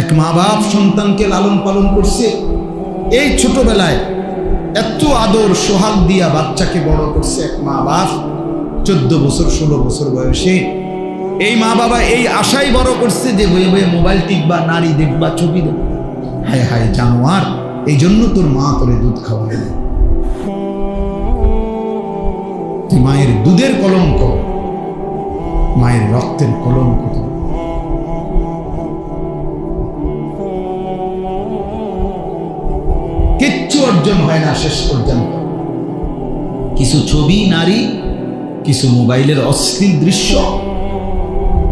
এক মা বাপ সন্তানকে লালন পালন করছে, এই ছোটবেলায় এত আদর সোহাগ দিয়া বাচ্চাকে বড় করছে এক মা বাপ। 14 বছর 16 বছর বয়সে এই মা বাবা এই আশাই বড় করছে যে বয়ে বয়ে মোবাইল টিপবা, নারী দেখবা, ছবি দেখবা। হায় হায় জানোয়ার, এই জন্য তোর মা তোরে দুধ খাওয়াবে না। তুই মায়ের দুধের কলঙ্ক, মায়ের রক্তের কলঙ্ক। কিচ্ছু অর্জন হয় না শেষ পর্যন্ত। কিছু ছবি, নারী, কিছু মোবাইলের অশ্লীল দৃশ্য,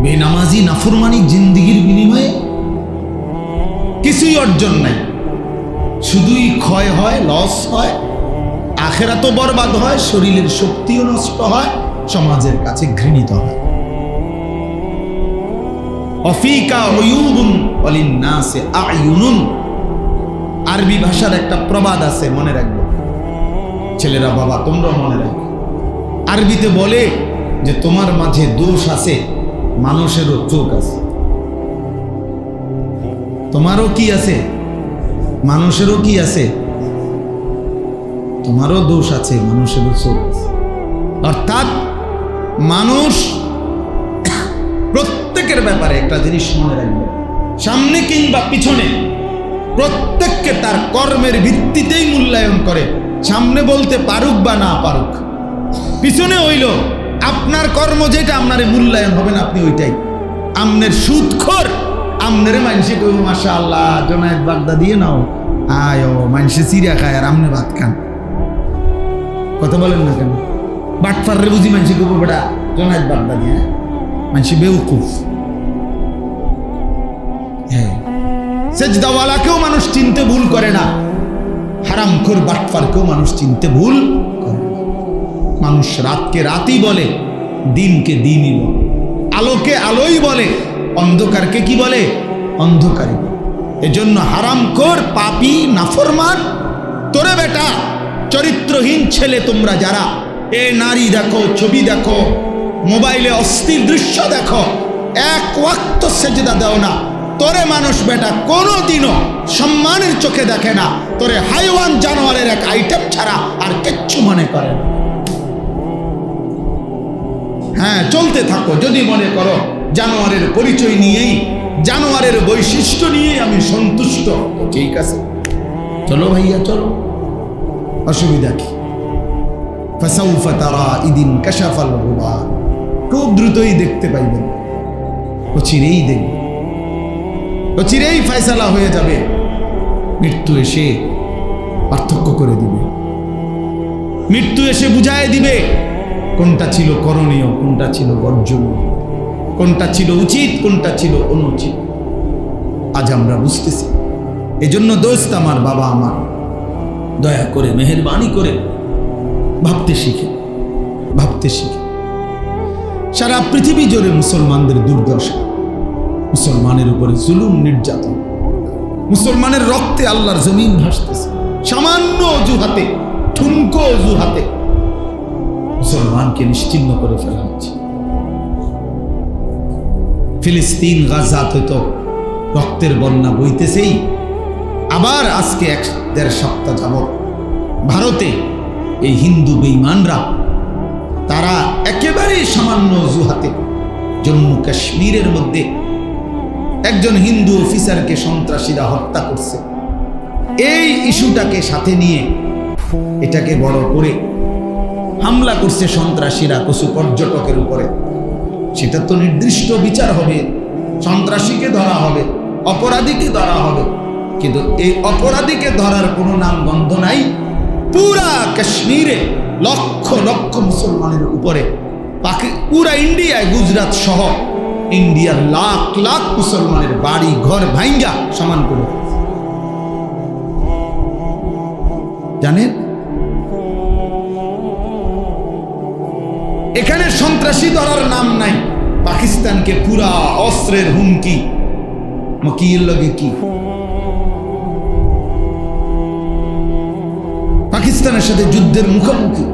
বেনামাজি নাফরমানি জিন্দিগির বিনিময়ে কিছুই অর্জন নাই। শুধুই ক্ষয় হয়, লস হয়, আখেরাতও বরবাদ হয়, শরীরের শক্তিও নষ্ট হয়, সমাজের কাছে ঘৃণিত হয়। অফিকা উয়ুবুন ওয়ালিন্নাসি আয়ুনুন, আরবি ভাষার একটা প্রবাদ আছে, মনে রাখবে ছেলেরা, বাবা তোমরা মনে রাখবে। আরবিতে বলে যে তোমার মাঝে দোষ আছে, মানুষেরও চোখ আছে। তোমারও কি আছে? মানুষেরও কি আছে? তোমারও দোষ আছে, মানুষেরও চোখ আছে। অর্থাৎ মানুষ প্রত্যেকের ব্যাপারে একটা জিনিস মনে রাখবে, সামনে কিংবা পিছনে প্রত্যেককে তার কর্মের ভিত্তিতেই মূল্যায়ন করে। সামনে বলতে পারুক বা না পারুক, পিছনে হইল আপনার কর্ম যেটা, আপনার মূল্যায়ন হবে না, আপনি ওইটাই। আমনের সুদখোর, আমনের মানুষে কইব মাশাআল্লাহ জোনায়েদ বাগদা দিয়ে নাও, আয় মানুষে চিড়া খায় আর আমনে ভাত খান। কথা বলেন না কেন? বাটফাররে বুঝি মানুষে কইব বেটা জোনায়েদ বাগদা দিয়ে, মানুষে বেউকুফ। হ্যাঁ, সেজদাওয়ালাকেও মানুষ চিনতে ভুল করে না, হারামখোর বাটফারকেও মানুষ চিনতে ভুল করে না। মানুষ রাতকে রাতই বলে, দিনকে দিনই বলে, আলোকে আলোই বলে, অন্ধকারকে কি বলে? অন্ধকারই বলে। এজন্য হারামখোর, পাপী, নাফরমান, তোরে বেটা চরিত্রহীন ছেলে তোমরা যারা এ নারী দেখো, ছবি দেখো, মোবাইলে অস্থির দৃশ্য দেখো, এক ওয়াক্ত সেজদা দাও না, তোরে মানুষ বেটা কোনোদিনও সম্মানের চোখে দেখে না, তোরে হাইওয়ান জানোয়ারের এক আইটেম ছাড়া আর কিচ্ছু মনে করে না। হ্যাঁ, চলতে থাকো, যদি মনে করো জানোয়ারের পরিচয় নিয়েই, জানোয়ারের বৈশিষ্ট্য নিয়েই আমি সন্তুষ্ট, ঠিক আছে, চলো ভাইয়া চলো, অসুবিধা কি? ফাসাউফা তারা ইদিন কাশাফাল গুবার, খুব দ্রুতই দেখতে পাইবেন, অচিরেই দেখবেন, অচিরেই ফয়সালা হয়ে যাবে। মৃত্যু এসে পার্থক্য করে দিবে, মৃত্যু এসে বুঝায় দিবে কোনটা ছিল করণীয়, কোনটা ছিল বর্জনীয়, কোনটা ছিল উচিত, কোনটা ছিল অনুচিত। আজ আমরা বুঝতেছি। এজন্য দোস্ত আমার, বাবা আমার, দয়া করে মেহেরবানি করে ভাবতে শিখে, ভাবতে শিখে। সারা পৃথিবী জুড়ে মুসলমানদের দুর্দশা, মুসলমানের উপরে জুলুম, নির্যাতন, মুসলমানের রক্তে আল্লাহর জমিন ভাসতেছে। সামান্য অজুহাতে, ঠুনকো অজুহাতে মুসলমানকে নিশ্চিহ্ন করে ফেলা হচ্ছে। ফিলিস্তিন, গাজাতে তো রক্তের বন্যা বইতেছেই। আবার আজকে 1-1.5 সপ্তাহ যাবত ভারতে এই হিন্দু বেঈমানরা, তারা একেবারেই সামান্য অজুহাতে জম্মু কাশ্মীরের মধ্যে একজন হিন্দু অফিসারকে সন্ত্রাসীরা হত্যা করছে। এই ইস্যুটাকে সাথে নিয়ে এটাকে বড় করে হামলা করছে সন্ত্রাসীরা কিছু পর্যটকের উপরে। সেটা তো নির্দিষ্ট বিচার হবে, সন্ত্রাসীকে ধরা হবে, অপরাধীকে ধরা হবে, কিন্তু এই অপরাধীকে ধরার কোনো নাম গন্ধ নাই। পুরা কাশ্মীরে লক্ষ লক্ষ মুসলমানের উপরে, পুরা ইন্ডিয়ায়, গুজরাট সহ ইন্ডিয়ার লাখ লাখ মুসলমানের বাড়ি ঘর ভাঙ্গা সমান করে জানেন। এখানে সন্ত্রাসী ধরার নাম নাই, পাকিস্তানকে পুরা অস্ত্রের হুমকি, মকিল লগে কি, পাকিস্তানের সাথে যুদ্ধের মুখোমুখি।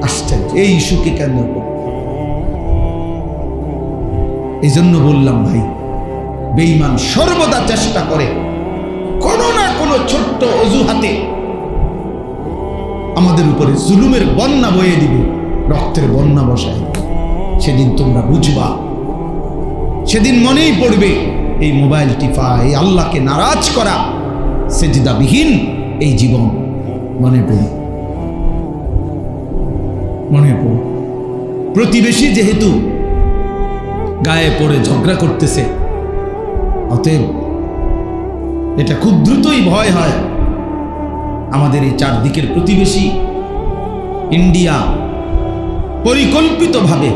আশ্চর্য, এই ইস্যুকে কেন্দ্র করে। এই জন্য বললাম ভাই, বেঈমান সর্বদা চেষ্টা করে কোনো না কোনো ছোট্ট অজুহাতে আমাদের উপরে জুলুমের বন্যা বয়ে দিবে, রক্তের বন্যা বসায়। সেদিন তোমরা বুঝবা, সেদিন মনেই পড়বে এই মোবাইল টিপা, এই আল্লাহকে নারাজ করা, সেজদাবিহীন এই জীবন মনে পড়ে। প্রতিবেশী যেহেতু গায়ে পড়ে ঝগড়া করতেছে, অতএব এটা খুব দ্রুতই ভয় হয় আমাদের এই চারদিকের প্রতিবেশী ইন্ডিয়া পরিকল্পিতভাবে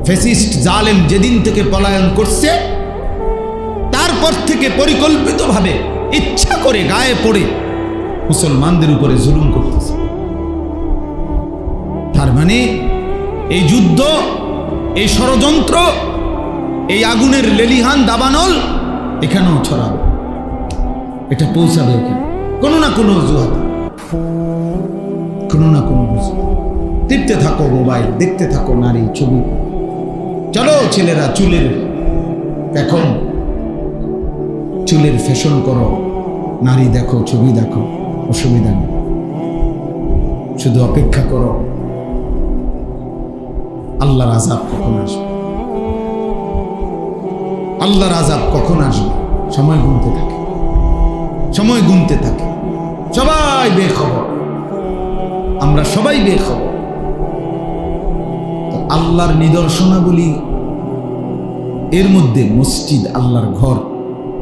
ফ্যাসিস্ট জালেম যেদিন থেকে পলায়ন করছে তারপর থেকে পরিকল্পিতভাবে ইচ্ছা করে গায়ে পড়ে মুসলমানদের উপরে জুলুম করতেছে। তার মানে এই যুদ্ধ, এই ষড়যন্ত্র, এই আগুনের লেলিহান দাবানল এখানেও ছড়াবে, এটা পৌঁছাবে এখানে কোনো না কোনো অজুহাত, কোনো না কোনো টিপতে থাকো মোবাইল, দেখতে থাকো নারী ছবি। চলো ছেলেরা চুলের ফ্যাশন করো, নারী দেখো, ছবি দেখো, অসুবিধা নেই, শুধু অপেক্ষা করো আল্লাহর আযাব কখন আসবে, আল্লাহর আযাব কখন আসবে। সময় গুনতে থাকে, সবাই বেখবর, আমরা সবাই বেখবর। আল্লাহর নিদর্শনাবলী এর মধ্যে মসজিদ, আল্লাহর ঘর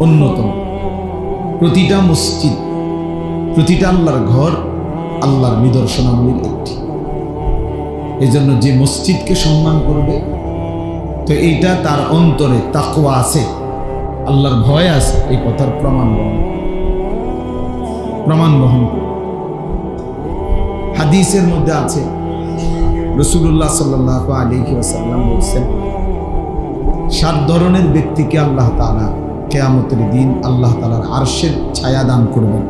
অন্যতম। প্রতিটা মসজিদ, প্রতিটা আল্লাহর ঘর আল্লাহর নিদর্শনাবলীর একটি। এই জন্য যে মসজিদকে সম্মান করবে, তো এইটা তার অন্তরে তাকওয়া আছে, আল্লাহর ভয় আছে, এই কথার প্রমাণ বহন। হাদিসের মধ্যে আছে, রাসূলুল্লাহ সাল্লাল্লাহু আলাইহি ওয়াসাল্লাম বলেছেন, 7 ধরনের ব্যক্তিকে আল্লাহ তাআলা কিয়ামতের দিন আল্লাহ তাআলার আরশের ছায়া দান করবেন।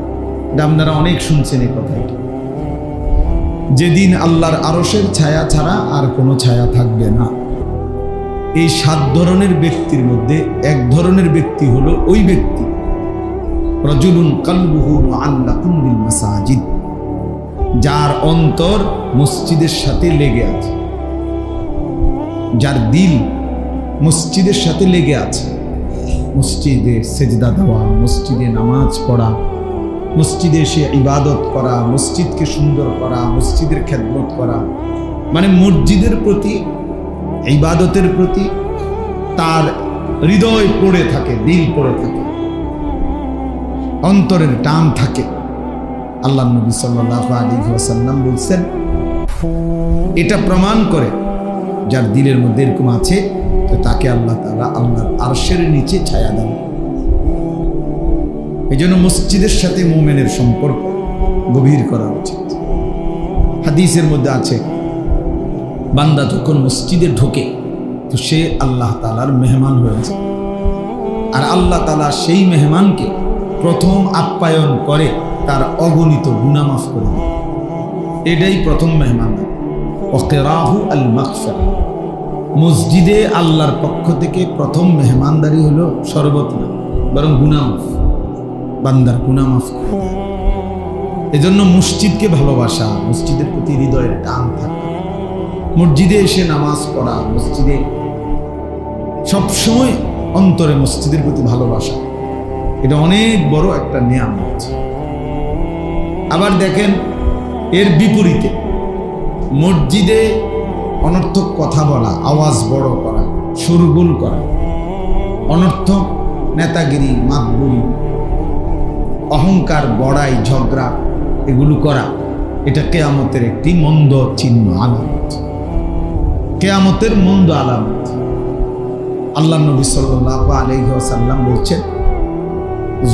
এটা আপনারা অনেক শুনছেন এই কথাটা। যেদিন আল্লাহর আরশের ছায়া ছাড়া আর কোনো ছায়া থাকবে না। এই 7 ধরনের ব্যক্তির মধ্যে এক ধরনের ব্যক্তি হলো ওই ব্যক্তি, রাজুলুন কলবুহু মুআল্লাকুন বিল মাসাজিদ, যার অন্তর মসজিদের সাথে লেগে আছে, যার দিল মসজিদের সাথে লেগে আছে। মসজিদে সেজদা দেওয়া, মসজিদে নামাজ পড়া, মসজিদে এসে ইবাদত করা, মসজিদকে সুন্দর করা, মসজিদের খেদমত করা, মানে মসজিদের প্রতি, ইবাদতের প্রতি তার হৃদয় পড়ে থাকে, দিল পড়ে থাকে, অন্তরের টান থাকে। আল্লাহ নবী সাল্লাল্লাহু আলাইহি ওয়াসাল্লাম বলছেন, এটা প্রমাণ করে যার দিলের মধ্যে এরকম আছে, তো তাকে আল্লাহ তাআলা আল্লাহর আরশের নিচে ছায়া দেন। এই জন্য মসজিদের সাথে মুমিনের সম্পর্ক গভীর করা উচিত। হাদিসের মধ্যে আছে, বান্দা যখন মসজিদে ঢোকে তো সে আল্লাহ তাআলার মেহমান হয়েছে, আর আল্লাহ তাআলা সেই মেহমানকে প্রথম আপ্যায়ন করে তার অগণিত গুনাহ মাফ করে দেয়। এটাই প্রথম মেহমান। ওয়াকিরাহু আল মাগফিরা, মসজিদে আল্লাহর পক্ষ থেকে প্রথম মেহমানদারি হলো শরবত না, বরং গুনাহ মাফ, বান্দার গুনাহ মাফ করে দেয়। এজন্য মসজিদকে ভালোবাসা, মসজিদের প্রতি হৃদয়ের টান থাকা, মসজিদে এসে নামাজ পড়া, মসজিদে সবসময় অন্তরে মসজিদের প্রতি ভালোবাসা, এটা অনেক বড় একটা নিয়ামত। আবার দেখেন, এর বিপরীতে মসজিদে অনর্থক কথা বলা, আওয়াজ বড় করা, শোরগোল করা, অনর্থক নেতাগিরি, মাতবুরি, অহংকার, বড়াই, ঝগড়া, এগুলো করা, এটা কিয়ামতের একটি মন্দ চিহ্ন, আলামত, কিয়ামতের মন্দ আলামত। আল্লাহ নবী সাল্লাল্লাহু আলাইহি ওয়াসাল্লাম বলছেন,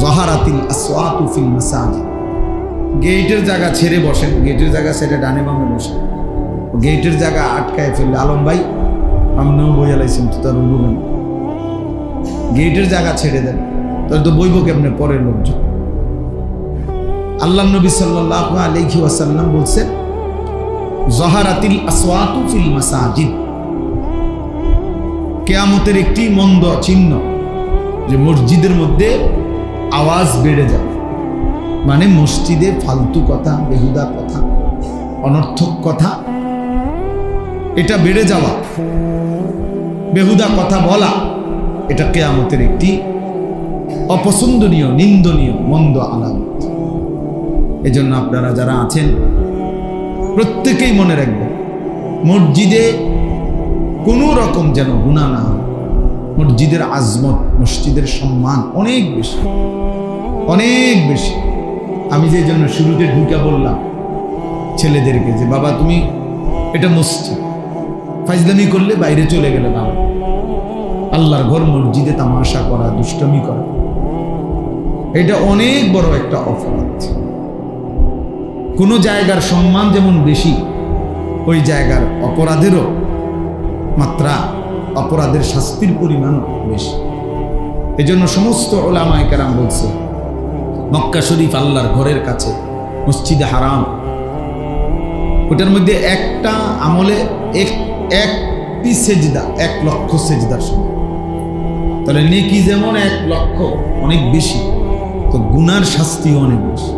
যাহারাতিল আসওয়াতু ফিল মাসাজিদ, গেটের জায়গা ছেড়ে বসেন, গেটের জায়গা ছেড়ে ডানে বামে বসেন, গেটের জায়গা আটকায় ফেললে, আলম ভাই আপনিও বইয়া লাইছেন তো, তার বলবেন গেটের জায়গা ছেড়ে দেন, তাহলে তো বইব কেমনে পরের লোকজন। আল্লাহ নবী সাল্লাল্লাহু আলাইহি ওয়াসাল্লাম বলছেন, যাহারাতিল আসওয়াতু ফিল মাসাজিদ, কিয়ামতের একটি মন্দ চিহ্ন যে মসজিদের মধ্যে আওয়াজ বেড়ে যাবে, মানে মসজিদে ফালতু কথা, বেহুদা কথা, অনর্থক কথা, এটা বেড়ে যাওয়া, বেহুদা কথা বলা, এটা কিয়ামতের একটি অপছন্দনীয়, নিন্দনীয়, মন্দ আলামত। এজন্য আপনারা যারা আছেন প্রত্যেকেই মনে রাখবেন, মসজিদে কোনো রকম যেন গুনাহ না হয়। মসজিদের আজমত, মসজিদের সম্মান অনেক বেশি, অনেক বেশি। আমি যে জন্য শুরুতে ঢুকে বললাম ছেলেদেরকে যে বাবা তুমি এটা মসজিদ, ফাজলামি করলে বাইরে চলে গেলে না, আল্লাহর ঘর মসজিদে তামাশা করা, দুষ্টমি করা, এটা অনেক বড় একটা অপরাধ। কোন জায়গার সম্মান যেমন বেশি, ওই জায়গার অপরাধেরও মাত্রা, অপরাধের শাস্তির পরিমাণও বেশি। এজন্য সমস্ত উলামায়ে কেরাম বলছে মক্কা শরীফ আল্লাহর ঘরের কাছে, মসজিদে হারাম, ওটার মধ্যে একটা আমলে একটি সেজদা 1 লক্ষ সেজদার সমান। তাহলে নেকি যেমন 1 লক্ষ, অনেক বেশি, তো গুনার শাস্তিও অনেক বেশি,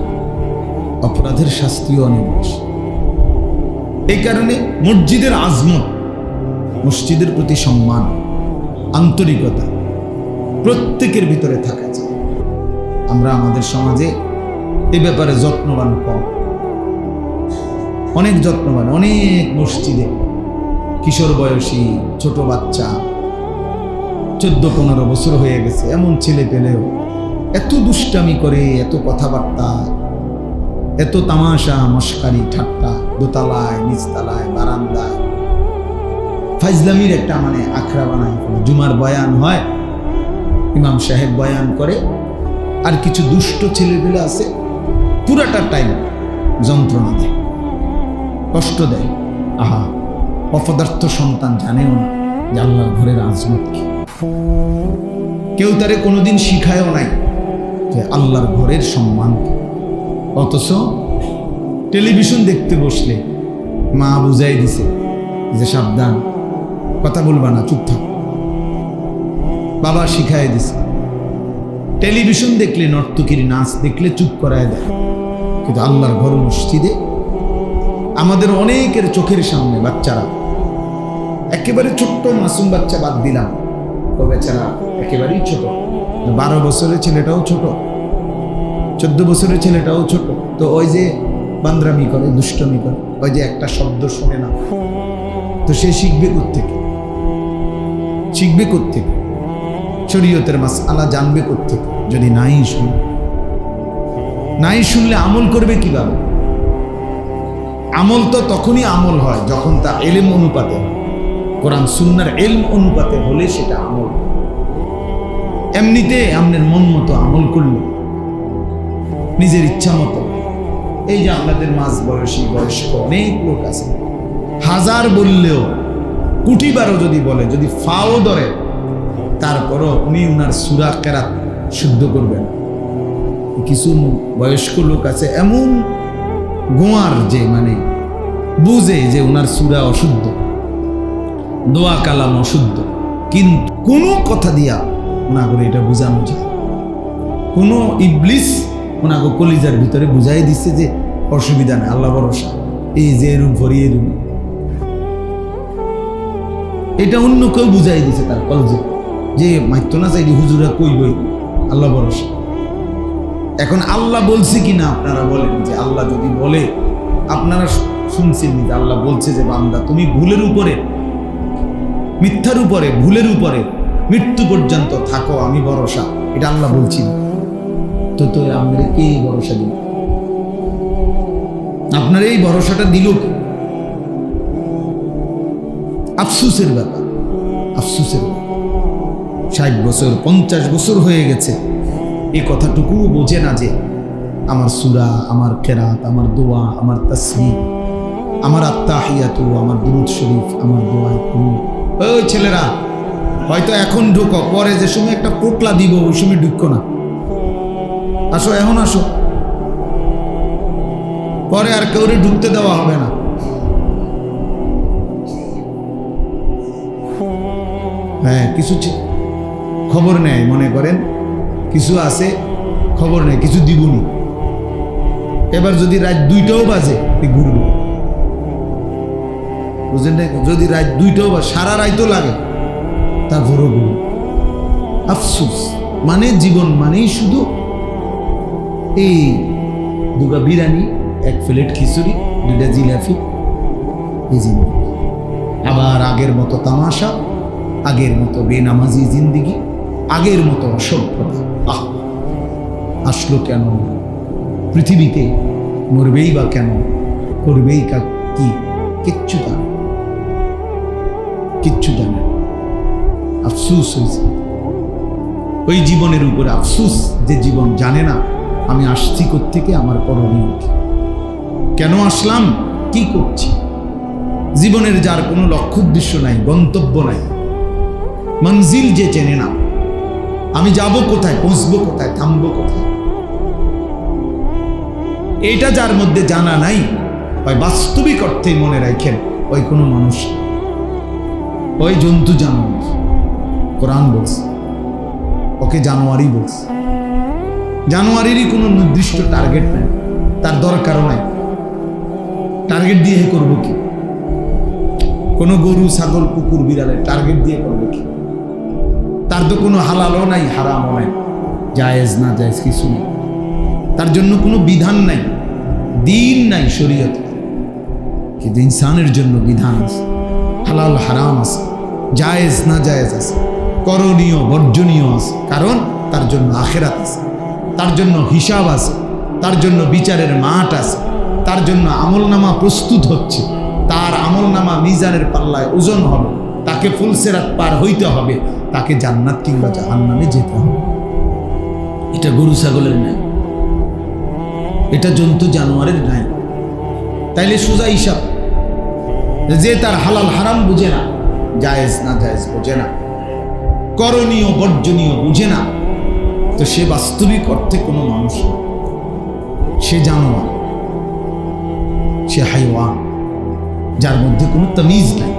অপরাধের শাস্তিও অনেক বেশি। এই কারণে মসজিদের আজমত, মসজিদের প্রতি সম্মান, আন্তরিকতা প্রত্যেকের ভিতরে থাকা যায়। আমরা আমাদের সমাজে এই ব্যাপারে যত্নবান কম, অনেক যত্নবান। অনেক মসজিদে কিশোর বয়সী ছোট বাচ্চা, 14-15 বছর হয়ে গেছে, এমন ছেলে পেলেও এত দুষ্টামি করে, এত কথাবার্তা, এত তামাশা মস্কারি ঠাট্টা, দোতলায়, নিচতলায়, বারান্দায় ফাজলামির একটা মানে আখড়া বানায়। জুমার বয়ান হয়, ইমাম সাহেব বয়ান করে, আর কিছু দুষ্ট ছেলেগুলো আছে পুরাটা টাইম যন্ত্রণা দেয়, কষ্ট দেয়। আহা, অপদার্থ সন্তান জানেও না যে আল্লাহর ঘরের আজমত কি। কেউ তারে কোনোদিন শিখায়ও নাই যে আল্লাহর ঘরের সম্মান কি। অথচ টেলিভিশন দেখতে বসলে মা বুঝাই দিছে যে সাবধান, কথা বলবা না, চুপ থাক। বাবা শিখাই দিছে। টেলিভিশন দেখলে, নর্তকীর নাচ দেখলে চুপ করায় দেয়। কিন্তু আল্লাহর ঘর মসজিদে আমাদের অনেকের চোখের সামনে বাচ্চারা, একেবারে ছোট্ট মাসুম বাচ্চা বাদ দিলাম, ও বেচারা একেবারেই ছোট, 12 বছরের ছেলেটাও ছোট, 14 বছরের ছেলেটাও ছোট, তো ওই যে বান্দরামি করে, দুষ্টমি করে, ওই যে একটা শব্দ শোনে না, তো সে শিখবে কোত্থেকে? শিখবে কোত্থেকে? শরীয়তের মাসআলা জানবে কোত্থেকে যদি নাই শুনে? নাই শুনলে আমল করবে কিভাবে? আমল তো তখনই আমল হয় যখন তা ইলম অনুপাতে হয়, কোরআন সুন্নাহর ইলম অনুপাতে হলে সেটা আমল। এমনিতে আপনার মন মতো আমল করলে, নিজের ইচ্ছা মতো, এই যে আপনাদের মাঝ বয়সী বয়স্ক অনেক লোক আছে, 1000 বললেও, কোটি বারও যদি বলে, যদি ফাও ধরে, তারপরও উনি উনার সূরা কেরাত শুদ্ধ করবেন। কিছু বয়স্ক লোক আছে এমন গোয়ার, যে মানে বুঝে যে উনার সূরা অশুদ্ধ, দোয়া কালাম অশুদ্ধ, কিন্তু কোনো কথা দিয়া ওনাকে এটা বোঝানো যায়। কোনো ইবলিস ওনাকে কলিজার ভিতরে বুঝাই দিচ্ছে যে অসুবিধা নেই, আল্লাহ ভরসা, এই যে রূপ ভরিয়ে রূপ, এটা অন্য কেউ বুঝাই দিছে তার কলেজে, যে মাইতো না চাইলে হুজুরা কইবই আল্লাহ ভরসা। এখন আল্লাহ বলছে কিনা আপনারা বলেন, যে আল্লাহ যদি বলে, আপনারা শুনছেন যে আল্লাহ বলছে যে বান্দা তুমি ভুলের উপরে, মিথ্যার উপরে, ভুলের উপরে মৃত্যু পর্যন্ত থাকো, আমি ভরসা, এটা আল্লাহ বলছি। তো তো আপনারা কে ভরসা দিল? আপনার এই ভরসাটা দিল কি? আফসুসের ব্যাপার, আফসুসের ব্যাপার। 60 বছর 50 বছর হয়ে গেছে, এই কথাটুকু বোঝে না যে আমার সূরা, আমার কেরাত, আমার দোয়া, আমার তাসবিহ, আমার আত্তাহিয়াতু, আমার দুরূদ শরীফ, আমার দোয়া। ওই ছেলেরা হয়তো এখন ঢুকো, পরে যে সময় একটা পোটলা দিব ওই সময় ঢুকো না, আসো, এখন আসো, পরে আর কাউরে ঢুকতে দেওয়া হবে না। হ্যাঁ, কিছু খবর নেয়, মনে করেন কিছু আছে খবর নেয়, কিছু দিবনি। এবার যদি রাত 2টাও বাজে ঘুরবো, বুঝলেন না? যদি রাত 2টাও বাজে, সারা রাতও লাগে, তারপরও ঘুরবো। আফসুস, মানে জীবন মানেই শুধু এই দুগা বিরিয়ানি, 1 প্লেট খিচুড়ি, 2টা জিলাপি, এই জিনিস। আবার আগের মতো তামাশা, আগের মতো বেনামাজি জিন্দিগি, আগের মতো অসভ্যতা। আসলো কেন পৃথিবীতে? মরবেই বা কেন? করবেই কি? কিচ্ছু জানে, কিচ্ছু জানে। আফসুস হয়েছে ওই জীবনের উপরে, আফসুস যে জীবন জানে না আমি আসছি কোত্থেকে, আমার করণীয় কি, কেন আসলাম, কি করছি। জীবনের যার কোনো লক্ষ্য উদ্দেশ্য নাই, গন্তব্য নাই, মঞ্জিল যে চেনে না, আমি যাব কোথায়, পৌঁছবো কোথায়, থামবো কোথায়, এটা যার মধ্যে জানা নাই, ওই বাস্তবিক অর্থে মনে রাখেন ওই কোনো মানুষ, ওই জন্তু জানোয়ার। কোরআন বলছে ওকে জানোয়ারই বলছে। জানোয়ারেরই কোনো নির্দিষ্ট টার্গেট নাই, তার দরকারও নাই। টার্গেট দিয়ে করবো কি? কোনো গরু, ছাগল, কুকুর, বিড়ালের টার্গেট দিয়ে করবো কি? তার তো কোনো হালালও নাই, হারামও নাই, জায়েজ না জায়েজ কিছু নেই। তার জন্য কোনো বিধান নাই, দিন নাই শরীয়ত। কিন্তু ইনসানের জন্য বিধান আছে, হালাল হারাম আছে, জায়েজ না জায়েজ আছে, করণীয় বর্জনীয় আছে। কারণ তার জন্য আখিরাত আছে, তার জন্য হিসাব আছে, তার জন্য বিচারের মাঠ আছে, তার জন্য আমলনামা প্রস্তুত হচ্ছে, তার আমলনামা মিজানের পাল্লায় ওজন হবে, তাকে ফুলসিরাত পার হইতে হবে, তাকে জান্নাত কিংবা জাহান্নামে যেতে হবে। এটা গরু ছাগলের নাই, এটা জন্তু জানোয়ারের নাই। তাইলে সোজা হিসাব, যে তার হালাল হারাম বুঝে না, জায়েজ না জায়েজ বুঝে না, করণীয় বর্জনীয় বুঝে না, তো সে বাস্তবিক অর্থে কোনো মানুষ না, সে জানোয়ার, সে হাইওয়ান, যার মধ্যে কোনো তামিজ নাই,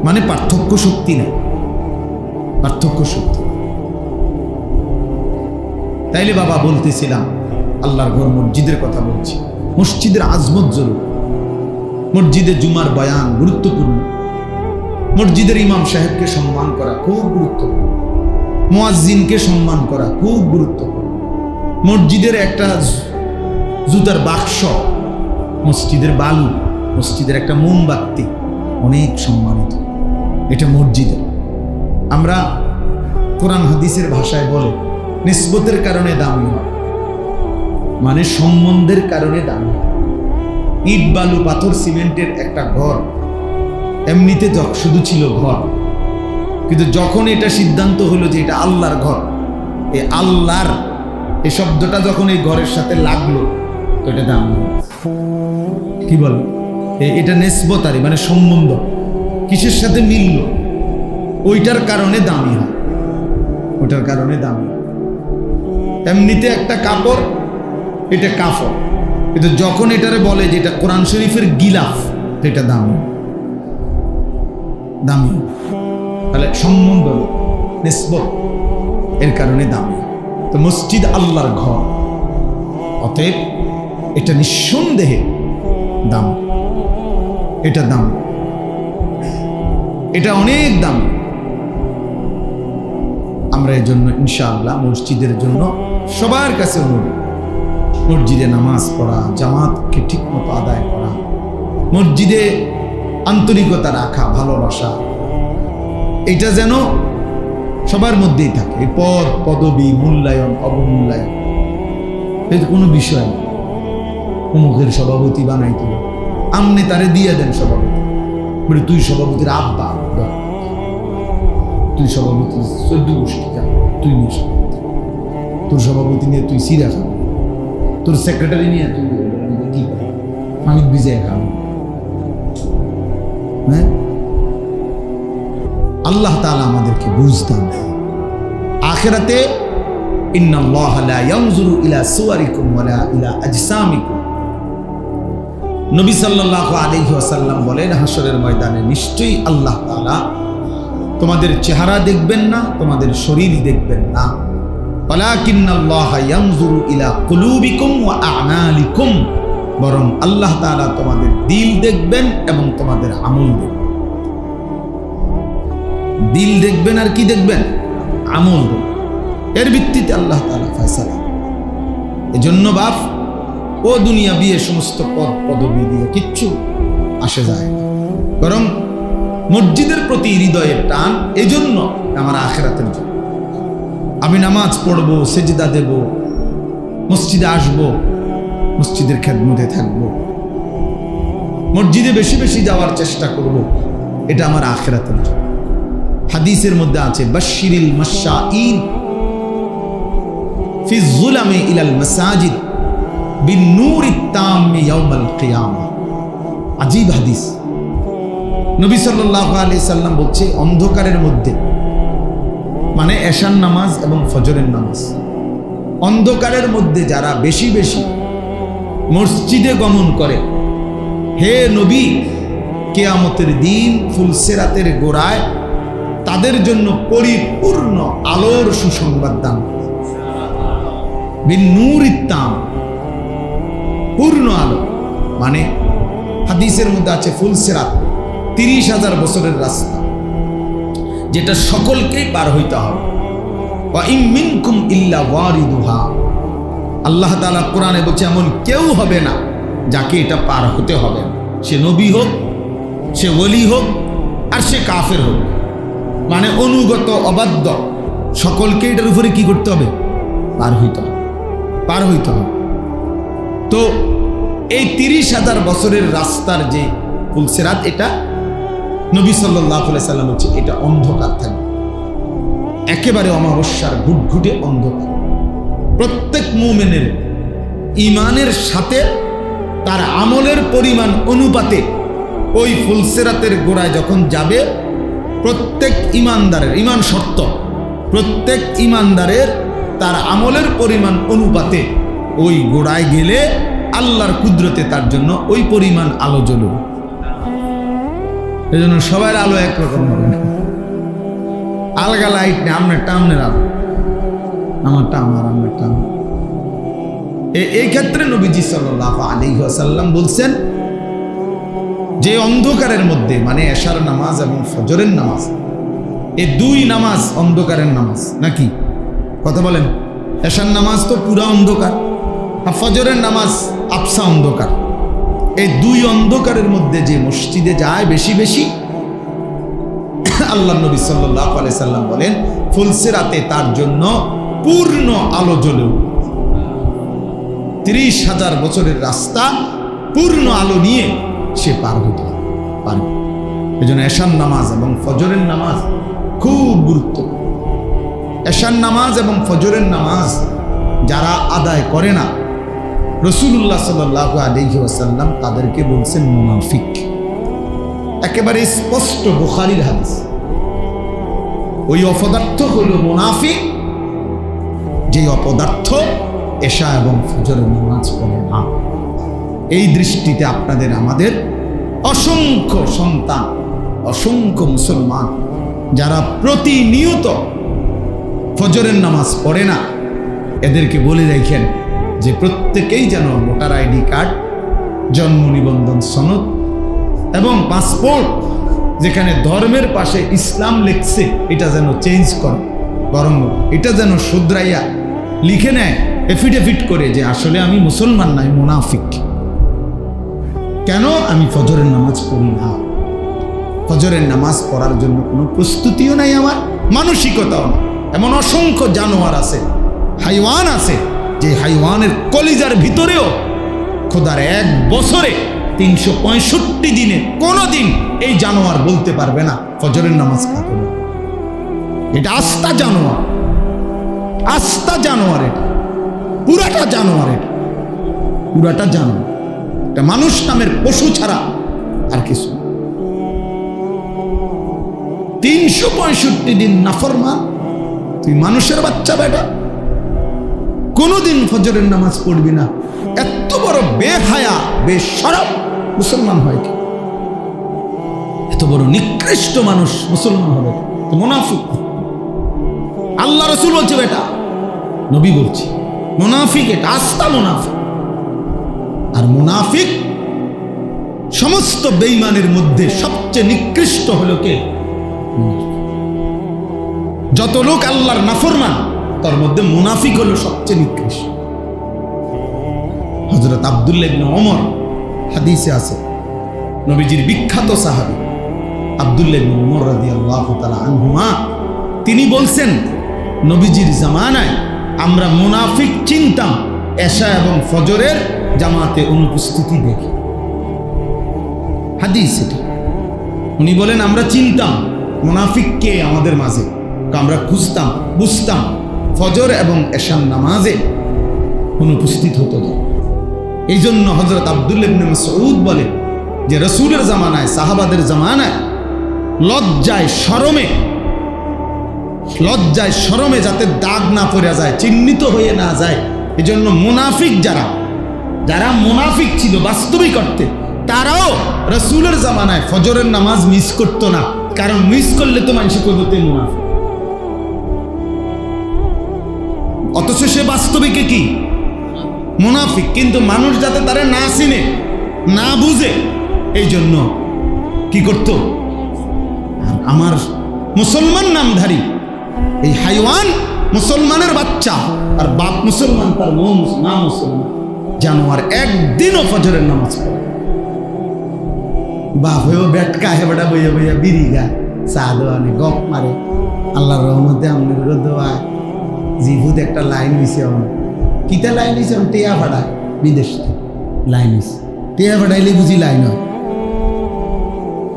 মানে পার্থক্য শক্তি নেই, পার্থক্য শক্তি। তাইলে বাবা বলতেছিলাম আল্লাহর ঘর মসজিদের কথা বলছি। মসজিদের আজমত জরুর, মসজিদে জুমার বয়ান গুরুত্বপূর্ণ, মসজিদের ইমাম সাহেবকে সম্মান করা খুব গুরুত্বপূর্ণ, মুয়াজ্জিনকে সম্মান করা খুব গুরুত্বপূর্ণ। মসজিদের একটা জুতার বাক্স, মসজিদের বালু, মসজিদের একটা মোমবাতি অনেক সম্মানিত, এটা মসজিদের। আমরা কোরআন হাদিসের ভাষায় বলে নিসবতের কারণে দামি হয়, মানে সম্বন্ধের কারণে দামি। ইট বালু পাথর সিমেন্টের একটা ঘর এমনিতে শুধু ছিল ঘর, কিন্তু যখন এটা সিদ্ধান্ত হলো যে এটা আল্লাহর ঘর, এই আল্লাহর এই শব্দটা যখন এই ঘরের সাথে লাগলো তো এটা দাম। কি বল, এটা নেসবতারি, মানে সম্বন্ধ কিসের সাথে মিলল, ওইটার কারণে দামি হয়, ওটার কারণে দামি। এমনিতে একটা কাপড়, এটা কাপড়, কিন্তু যখন এটারে বলে যে এটা কোরআন শরীফের গিলাফ, এটা দামি, দামি। তাহলে সম্বন্ধ, নিসবত, এর কারণে দামি। তো মসজিদ আল্লাহর ঘর, অতএব এটা নিঃসন্দেহে দাম, এটা দাম, এটা অনেক দাম। আমরা এই জন্য ইনশাআল্লাহ মসজিদের জন্য সবার কাছে অনুরোধ, মসজিদে নামাজ পড়া, জামাতকে ঠিক মতো আদায় করা, মসজিদে আন্তরিকতা রাখা, ভালোবাসা, এটা যেন সবার মধ্যেই থাকে। এই পদ পদবী, মূল্যায়ন অবমূল্যায়ন, এটা কোনো বিষয় না। অমুকের সভাপতি বানাই তুই, আমনে তারে দিয়ে দেন সভাপতি, বলে তুই সভাপতির আব্বা, তুই সভাপতি 14 গোষ্ঠী, তুই নিয়ে সভাপতি, তোর সভাপতি নিয়ে তুই সিরা খাবি, তোর সেক্রেটারি নিয়ে তুই কি পানি ভিজে খাবি। হ্যাঁ, আল্লাহ তাআলা আমাদেরকে বুঝদান আখিরাতে ইন্নাল্লাহা লা ইয়ানজুরু ইলা সুওয়ারিকুম ওয়ালা ইলা আজসামিকুম। নবী সাল্লাল্লাহু আলাইহি ওয়াসাল্লাম বলেন, হাসরের ময়দানে নিশ্চয়ই আল্লাহ তাআলা তোমাদের চেহারা দেখবেন না, তোমাদের শরীর দেখবেন না। ওয়ালাকিন্নাল্লাহা ইয়ানজুরু ইলা কুলুবিকুম ওয়া আ'মালিকুম, বরং আল্লাহ তাআলা তোমাদের দিল দেখবেন এবং তোমাদের আমল দেখবেন। দিল দেখবেন আর কি দেখবেন? আমল দেখবেন। এর ভিত্তিতে আল্লাহ তাআলা ফয়সালা। এজন্য বাপ ও দুনিয়া বিয়ে সমস্ত পদ পদবি দিয়ে কিচ্ছু আসে যায় না, বরং মসজিদের প্রতি হৃদয়ের টান। এজন্য আমার আখিরাতের জন্য আমি নামাজ পড়বো, সেজদা দেব, মসজিদে আসবো, মসজিদের খেদমতে থাকবো, মসজিদে বেশি বেশি যাওয়ার চেষ্টা করব। এটা আমার আখিরাতের জন্য। হাদিসের মধ্যে আছে বাশশিরিল মাশাঈন ফি যুলামি ইলাল মাসাজিদ বিন-নূরিত তাম্মি ইয়াউমাল কিয়ামা। আজীব হাদিস। নবী সাল্লাল্লাহু আলাইহি সাল্লাম বলছে, অন্ধকারের মধ্যে, মানে এশার নামাজ এবং ফজরের নামাজ, অন্ধকারের মধ্যে যারা বেশি বেশি মসজিদে গমন করে, হে নবী, কিয়ামতের দিন ফুলসিরাতের গোড়ায় তাদের জন্য পরিপূর্ণ আলোর সুসংবাদ দান, বিন-নূরিত তাম, পূর্ণ আলো। মানে হাদিসের মধ্যে আছে ফুলসিরাত 30,000 বছরের রাস্তা, যেটা সকলকেই পার হইতে হবে। ওয়া ইম মিনকুম ইল্লা ওয়ারিদুহা, আল্লাহ তাআলা কোরআনে বলছে এমন কেউ হবে না যাকে এটা পার হতে হবে না। সে নবী হোক, সে ওলি হোক, আর সে কাফের হোক, মানে অনুগত অবাধ্য, সকলকে এটার উপরে কি করতে হবে? পার হইতে হবে, পার হইতে হবে। তো এই 30,000 বছরের রাস্তার যে ফুলসিরাত, এটা নবী সাল্লাল্লাহু আলাইহি সাল্লাম বলছে এটা অন্ধকার থাকবে, একেবারে অমাবস্যার ঘুটঘুটে অন্ধকার। প্রত্যেক মুমিনের ঈমানের সাথে তার আমলের পরিমাণ অনুপাতে ওই ফুলসিরাতের গোড়ায় যখন যাবে, প্রত্যেক ঈমানদারের, ঈমান শর্ত, প্রত্যেক ঈমানদারের তার আমলের পরিমাণ অনুপাতে ওই গোড়ায় গেলে আল্লাহর কুদরতে তার জন্য ওই পরিমাণ আলো জ্বলবে। এই জন্য সবার আলো একরকম হবে না, আলগা লাইট নেই, আপনারটা আপনার আলো, আমারটা আমার, আপনারটা আমার। এই ক্ষেত্রে নবীজি সাল্লাল্লাহু আলাইহি ওয়াসাল্লাম বলছেন যে অন্ধকারের মধ্যে, মানে এশার নামাজ এবং ফজরের নামাজ, এই দুই নামাজ অন্ধকারের নামাজ নাকি? কথা বলেন। এশার নামাজ তো পুরা অন্ধকার, আর ফজরের নামাজ আবসা অন্ধকার। এই দুই অন্ধকারের মধ্যে যে মসজিদে যায় বেশি বেশি, আল্লাহ নবী সাল্লাল্লাহু আলাইহি সাল্লাম বলেন ফুলসিরাতে তার জন্য পূর্ণ আলো জ্বলে উঠবে। 30,000 বছরের রাস্তা পূর্ণ আলো নিয়ে সে পার হতে পারবে। এই জন্য এশার নামাজ এবং ফজরের নামাজ খুব গুরুত্বপূর্ণ। এশার নামাজ এবং ফজরের নামাজ যারা আদায় করে না, রাসূলুল্লাহ সাল্লাল্লাহু আলাইহি ওয়াসাল্লাম তাদেরকে বলছেন মুনাফিক। একেবারে স্পষ্ট বুখারীর হাদিস। ওই অপদার্থ হলো মুনাফিক, যে অপদার্থ এশা এবং ফজরের নামাজ পড়ে না। এই দৃষ্টিতে আপনাদের আমাদের অসংখ্য সন্তান, অসংখ্য মুসলমান যারা প্রতিনিয়ত ফজরের নামাজ পড়ে না, এদেরকে বলে রাখেন যে প্রত্যেকেই যেন ভোটার আইডি কার্ড, জন্ম নিবন্ধন সনদ এবং পাসপোর্ট যেখানে ধর্মের পাশে ইসলাম লিখছে এটা যেন চেঞ্জ করে, বরং এটা যেন শুধরাইয়া লিখে নেয় এফিডেভিট করে যে আসলে আমি মুসলমান নাই, মুনাফিক। কেন? আমি ফজরের নামাজ পড়ি না। ফজরের নামাজ পড়ার জন্য কোনো প্রস্তুতিও নাই, আমার মানসিকতাও না। এমন অসংখ্য জানোয়ার আছে, হাইওয়ান আছে, যে হাইওয়ানের কলিজার ভিতরেও খোদার 1 বছরে 365 দিনে কোনো দিন এই জানোয়ার বলতে পারবে না ফজরের নামাজ কাকে বলে। এটা আস্তা জানোয়ার, আস্তা জানোয়ার, এটা পুরাটা জানোয়ার, এটা পুরাটা জানোয়ার। এটা মানুষ নামের পশু ছাড়া আর কিছু। 365 দিন নাফরমান, তুই মানুষের বাচ্চা বেটা, কোনোদিন ফজরের নামাজ পড়বি না। এত বড় বেহায়া বেশরম মুসলমান হয় কি? এত বড় নিকৃষ্ট মানুষ মুসলমান হবে? তো মুনাফিক। আল্লাহ রাসূল বলছে বেটা, নবী বলছে মুনাফিক, এটা আস্তা মুনাফিক। আর মুনাফিক সমস্ত বেঈমানের মধ্যে সবচেয়ে নিকৃষ্ট হলো কে? যত লোক আল্লাহর নাফরমান তার মধ্যে মুনাফিক হলো সবচেয়ে নিকৃষ্ট। হযরত আব্দুল্লাহ ইবনে ওমর হাদিসে আছে, নবীজির বিখ্যাত সাহাবী আব্দুল্লাহ ইবনে ওমর রাদিয়াল্লাহু তাআলা আনহুমা, তিনি বলছেন নবীজির জামানায় আমরা মুনাফিক চিনতাম এশা এবং ফজরের জামাতে অনুপস্থিতি দেখে। হাদিস এটা। উনি বলেন আমরা চিনতাম মুনাফিক কে আমাদের মাঝে, আমরা খুঁজতাম, বুঝতাম ফজর এবং এশার নামাজে অনুপস্থিত হতো না। এই জন্য হযরত আব্দুল্লাহ ইবনে মাসউদ বলে যে রাসূলের জামানায়, সাহাবাদের জামানায় লজ্জায় শরমে যাতে দাগ না পড়ে যায়, চিহ্নিত হয়ে না যায়, এজন্য মুনাফিক যারা মুনাফিক ছিল বাস্তবিক অর্থে, তারাও রাসূলের জামানায় ফজরের নামাজ মিস করতো না, কারণ মিস করলে তো মানুষ কইতে মুনাফিক। অথচ সে বাস্তবিকে কি? মুনাফিক। কিন্তু মানুষ যাতে তারা না চিনে, না বুঝে, এই জন্য কি করত? আমার মুসলমান নামধারী এই হাইওয়ান মুসলমানের বাচ্চা, আর বাপ মুসলমান, তার না মুসলমান জানোয়ার, একদিনও ফজরের নামাজ পড়ে। বাপ হয়েও বেটকা হেবাটা বইয়া বইয়া বিড়ি গা চা দোয়ানে গপ মারে। আল্লাহর রহমতে আমাদের দোয়ায় জিভুত একটা লাইন হয়েছে, আমার কিতা লাইন হয়েছে, টেয়া ভাড়ায় বিদেশ লাইন হয়েছে। টেয়া ভাড়াইলে বুঝি লাইন হয়?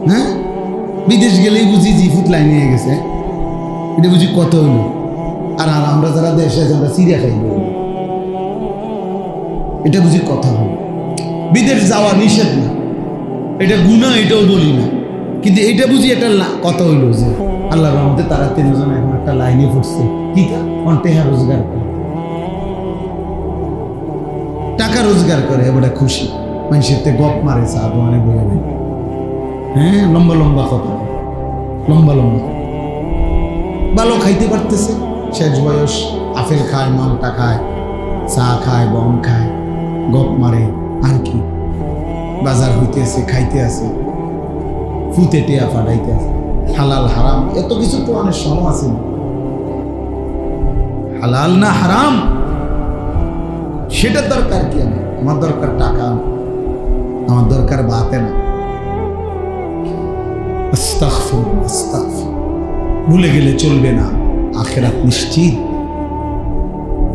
হ্যাঁ, বিদেশ গেলেই বুঝি জিভুত লাইন হয়ে গেছে। এটা বুঝি কত হইল। আর আমরা যারা দেশে আমরা চিড়িয়া খাইব, এটা বুঝি কথা হল। বিদেশ যাওয়া নিষেধ না, এটা গুনাহ, এটাও বলি না, কিন্তু এটা বুঝি এটা কথা হইল যে আল্লাহর রহমতে তারা 3 জন এখন একটা লাইনে পড়ছে, কি টেহা রোজগার করে, টাকা রোজগার করে, এবারে খুশি, মানুষের গপ মারে চা দোকানে বইয়া নেই। হ্যাঁ, লম্বা লম্বা কথা, লম্বা লম্বা ভালো খাইতে পারতেছে, শেষ বয়স, আপেল খায়, মালটা খায়, চা খায়, বম খায়, গপ মারে, আর কি বাজার হইতে আছে, খাইতে আছে, ফুতে টেয়া ফাটাইতে আছে। হালাল হারাম এত কিছু তো অনেক সময় আছে না, হালাল না হারাম সেটা দরকার কি? আমার দরকার টাকা, আমার দরকার বাতে না। আস্তাগফিরুল্লাহ, আস্তাগফিরুল্লাহ। ভুলে গেলে চলবে না, আখিরাত নিশ্চিত,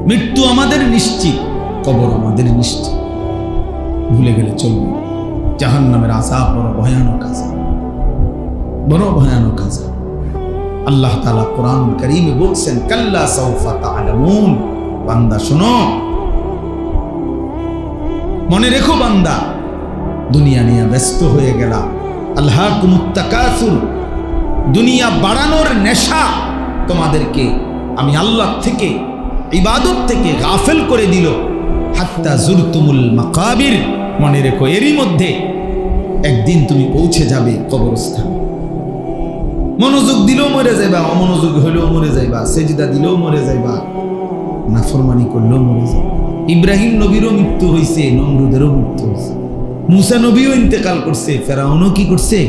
মৃত্যু আমাদের নিশ্চিত, কবর আমাদের নিশ্চিত, ভুলে গেলে চলবে না। জাহান্নামের আযাব বড় ভয়ানক আযাব, বড় ভয়ানক আযাব। আল্লাহ তাআলা কোরআন কারীমে বলছেন, কাল্লা সাউফা তা'লামুন, বান্দা শোনো, মনে রেখো বান্দা, দুনিয়া নিয়ে ব্যস্ত হয়ে গেলা, আলহাকুমুত তাকাসুর, দুনিয়া বাড়ানোর নেশা তোমাদেরকে আমি আল্লাহ থেকে, ইবাদত থেকে গাফেল করে দিল, হাত্তা জুরতুমুল মাকাবির, মনে রেখো এরই মধ্যে একদিন তুমি পৌঁছে যাবে কবরস্থান। মনোযোগ দিলেও মরে যাইবা, অমনোযোগ হইলেও মরে যাইবা, সেজদা দিলেও মরে যাইবা, নাফরমানি করলেও মরে যাইবা। ইব্রাহিম নবীরও মৃত্যু হয়েছে, নমরুদেরও মৃত্যু হয়েছে, মুসা নবীও ইন্তেকাল করছে, ফেরাউনও কি করছে?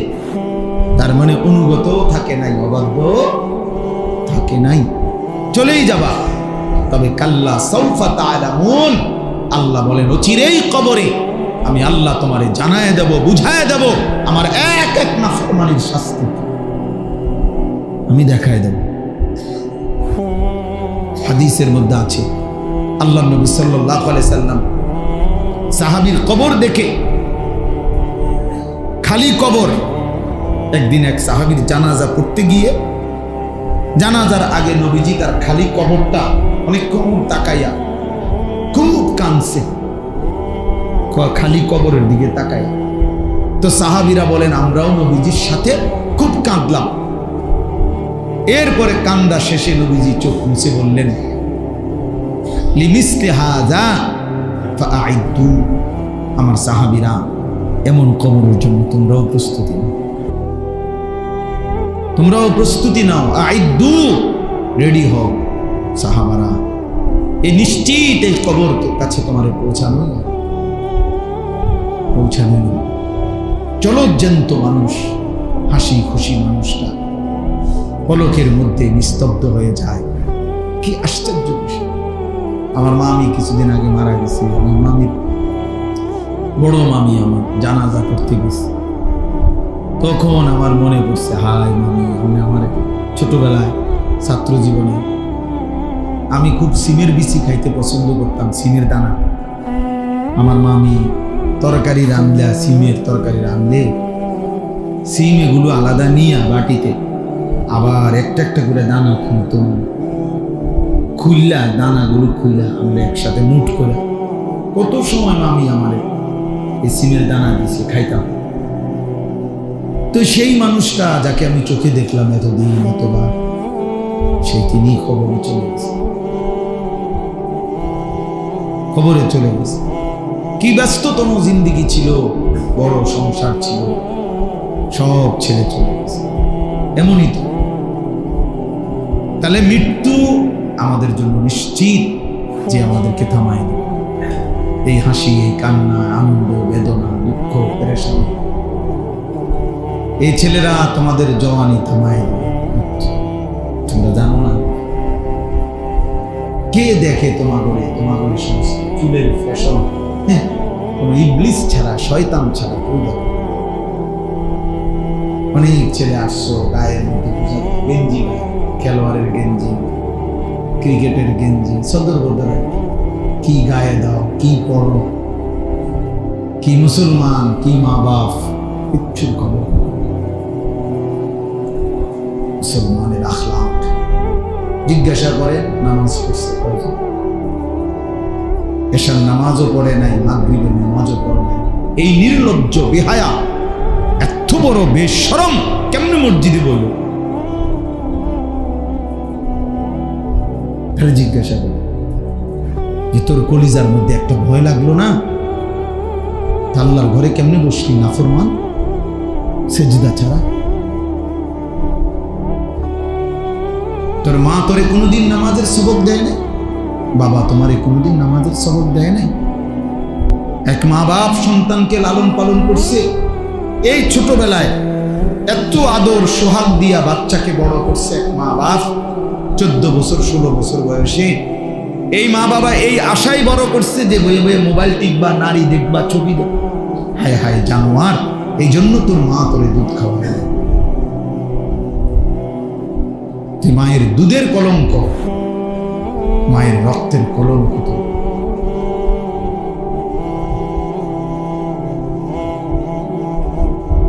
তার মানে অনুগত থাকে নাই, অবাধ্য থাকে নাই, চলেই যাবা। তবে কাল্লা সাউফা তা'লামুন, আল্লাহ বলেন অচিরেই কবরে আমি আল্লাহ তোমারে জানায় দেব, বুঝায় দেব আমার এক এক নাফরমানির শাস্তি আমি দেখায় দেব। হাদিসের মধ্যে আছে, আল্লাহ নবী সাল্লাল্লাহু আলাইহি সাল্লাম সাহাবীর কবর দেখে, খালি কবর, একদিন এক সাহাবীর জানাজা পড়তে গিয়ে, জানাজার আগে নবীজি তার খালি কবরটা অনেকক্ষণ তাকাইয়া খুব কাঁদছে, খালি কবরের দিকে তাকাইয়া। তো সাহাবীরা বলেন আমরাও নবীজির সাথে খুব কাঁদলাম। এরপরে কান্দা শেষে নবীজি চোখ মুছে বললেন, লিমিসলি হাযা ফাআইদু, আমার সাহাবীরা এমন কবরের জন্য তোমরাও প্রস্তুতি নাও, তোমরাও প্রস্তুতি নাও, আইদু, রেডি হও সাহাবারা, এই নিশ্চিত এই কবর কাছে তোমার পৌঁছানো। জলজ্জান্ত মানুষ, হাসি খুশি মানুষটা পলকের মধ্যে নিস্তব্ধ হয়ে যায়। কি আশ্চর্য বিষয়! আমার মামি কিছুদিন আগে মারা গেছে। আমার মামির বড় মামি আমার জানাজা করতে গেছে। তখন আমার মনে পড়ছে, হায় মামি, আমি আমার ছোটবেলায় ছাত্র জীবনে আমি খুব সিমের বিচি খাইতে পছন্দ করতাম, সিমের দানা। আমার মামি তরকারি রাঁধলে, সিমের তরকারি রাঁধলে সিম এগুলো আলাদা নিয়ে বাটিতে আবার একটা একটা করে দানা খুলতো, খুললা দানাগুলো খুললা আমরা একসাথে মুঠ করে কত সময় মামি আমার এই সিমের দানা দিয়েছে, খাইতাম। তো সেই মানুষটা যাকে আমি চোখে দেখলাম এতদিন এতবার, সেই তিনি খবরে চলে গেছে। খবরে চলে গেছে। কি ব্যস্ততম জিন্দিগি ছিল, বড় সংসার ছিল, সব ছেড়ে চলে গেছে। এমনই তো। তাহলে মৃত্যু আমাদের জন্য নিশ্চিত যে আমাদেরকে থামায় না। এই হাসি, এই কান্না, আনন্দ, বেদনা, দুঃখ, পেরেশানি, এই ছেলেরা তোমাদের জওয়ানি থামায় না। তোমরা জানো না কে দেখে তোমাগরে সমস্ত চুলের ফ্যাশন, কোনো ইবলিস ছাড়া, শয়তান ছাড়া কেউ দেখে। অনেক ছেলে আসছো গায়ের মধ্যে গেঞ্জি, খেলোয়াড়ের গেঞ্জি, ক্রিকেটের গেঞ্জি, সদর বদর, কি গায়ে দাও, কি পড়ো, কি মুসলমান, কি মা বাপ, কিচ্ছু খবর। মুসলমানের আখলাক জিজ্ঞাসা করে, নামাজ পড়ছে কয়জন? এশার নামাজও পড়ে নাই, মাগরিবের নামাজও পড়ে নাই। এই নির্লজ্জ বেহায়া, এত বড় বেশরম কেমনে মসজিদে বলল? জিজ্ঞাসা করে যে তোর কলিজার মধ্যে একটা ভয় লাগলো না? আল্লাহর ঘরে কেমনে বসলি নাফরমান, সেজদা ছাড়া? তোর মা তোরে কোনোদিন নামাজের সবক দেয় নাই? বাবা তোমারে কোনোদিন নামাজের সবক দেয় নাই? এক মা বাপ সন্তানকে লালন পালন করছে, এই ছোটবেলায় এত আদর সোহাগ দিয়া বাচ্চাকে বড় করছে এক মা বাপ। 14 বছর 16 বছর বয়সে এই মা বাবা এই আশাই বড় করছে যে বয়ে বয়ে মোবাইল টিপবা, নারী দেখবা, ছবি দেখ। হায় হায় জানোয়ার, এই জন্য তোর মা তোরে দুধ খাওয়ায়। তুই মায়ের দুধের কলঙ্ক, মায়ের রক্তের কলঙ্ক।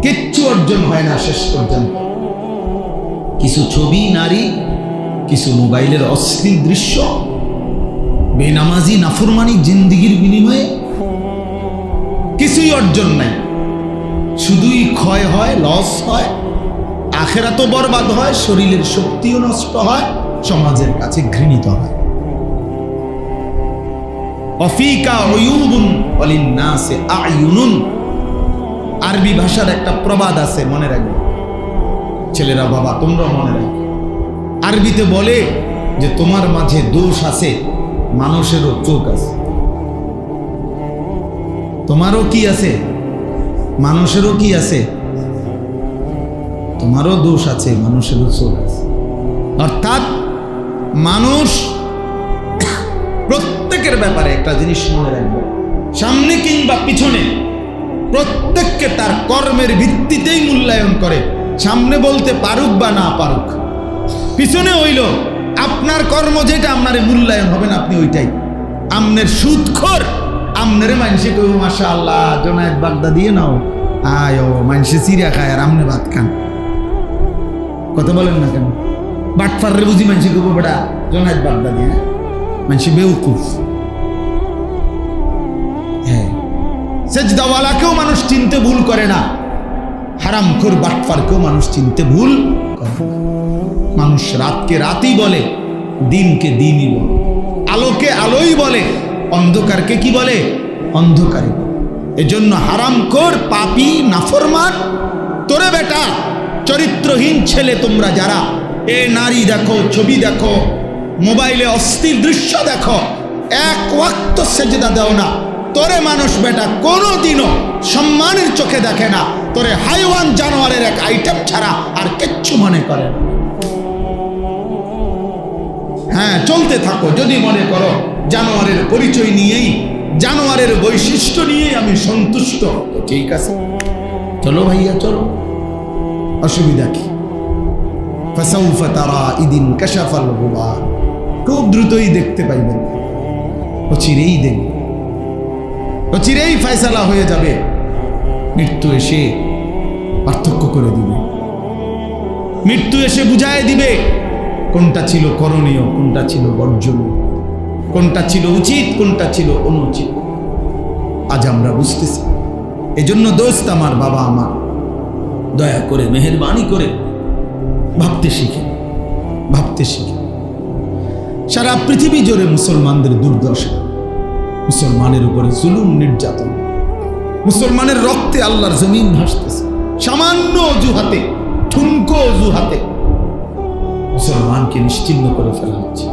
কিচ্ছু অর্জন হয় না শেষ পর্যন্ত। কিছু ছবি, নারী, কিছু মোবাইলের অশ্লীল দৃশ্য, বেনামাজি নাফরমানি জিন্দিগির বিনিময়ে কিছুই অর্জন নাই। শুধুই ক্ষয় হয়, লস হয়, আখেরাতও বরবাদ হয়, শরীরের শক্তিও নষ্ট হয়, সমাজের কাছে ঘৃণিত হয়। অফিকা উয়ুবুন ওয়ালিন্নাসি আয়ুনুন, আরবি ভাষার একটা প্রবাদ আছে, মনে রাখবে ছেলেরা, বাবা তোমরা মনে রাখবে। আরবিতে বলে যে তোমার মাঝে দোষ আছে, মানুষেরও চোখ আছে। তোমারও কি আছে? মানুষেরও কি আছে? তোমারও দোষ আছে, মানুষেরও চোখ আছে। অর্থাৎ মানুষ প্রত্যেকের ব্যাপারে একটা জিনিস মনে রাখবে, সামনে কিংবা পিছনে প্রত্যেককে তার কর্মের ভিত্তিতেই মূল্যায়ন করে। সামনে বলতে পারুক বা না পারুক, পিছনে হইল আপনার কর্ম যেটা, আপনার মূল্যায়ন হবে না, আপনি ওইটাই। আমনের সুদখোর, আমনের মানুষে কইব মাশাআল্লাহ জোনায়েদ বাগদা দিয়ে নাও, আয় মানুষে চিড়া খায় আর আমনে ভাত খান। কথা বলেন না কেন? বাটফাররে বুঝি মানুষে কইব বেটা জোনায়েদ বাগদা দিয়ে, মানুষে বেউকুফ। হ্যাঁ, সেজদাওয়ালাকেও মানুষ চিনতে ভুল করে না, হারামখোর বাটফারকেও মানুষ চিনতে ভুল করে। মানুষ রাতকে রাতই বলে, দিনকে দিনই বলে, আলোকে আলোই বলে, অন্ধকারকে কি বলে? অন্ধকারই বলে। এজন্য হারামখোর, পাপী, নাফরমান, তোরে বেটা চরিত্রহীন ছেলে তোমরা যারা এ নারী দেখো, ছবি দেখো, মোবাইলে অস্থির দৃশ্য দেখো, এক ওয়াক্ত সেজদা দাও না, তোরে মানুষ বেটা কোনোদিনও সম্মানের চোখে দেখে না, তোরে হাইওয়ান জানোয়ারের এক আইটেম ছাড়া আর কিচ্ছু মনে করে না। হ্যাঁ, চলতে থাকো যদি মনে করো জানোয়ারের পরিচয় নিয়েই, জানোয়ারের বৈশিষ্ট্য নিয়েই আমি সন্তুষ্ট, ঠিক আছে, চলো ভাইয়া চলো, অসুবিধা কি? ফাসাউফা তারা ইদিন কাশাফাল গুবার, খুব দ্রুতই দেখতে পাইবেন, অচিরেই দেখবেন, অচিরেই ফয়সালা হয়ে যাবে। মৃত্যু এসে পার্থক্য করে দিবে, মৃত্যু এসে বুঝায় দিবে কোনটা ছিল করণীয়, কোনটা ছিল বর্জনীয়, কোনটা ছিল উচিত, কোনটা ছিল অনুচিত। আজ আমরা বুঝতেছি। এজন্য দোস্ত আমার, বাবা আমার, দয়া করে মেহেরবানি করে ভাবতে শিখে, ভাবতে শিখে। সারা পৃথিবী জুড়ে মুসলমানদের দুর্দশা, মুসলমানের উপরে জুলুম নির্যাতন, মুসলমানের রক্তে আল্লাহর জমিন ভাসতেছে। সামান্য অজুহাতে, ঠুনকো অজুহাতে মুসলমানকে নিশ্চিহ্ন করে ফেলা হচ্ছে।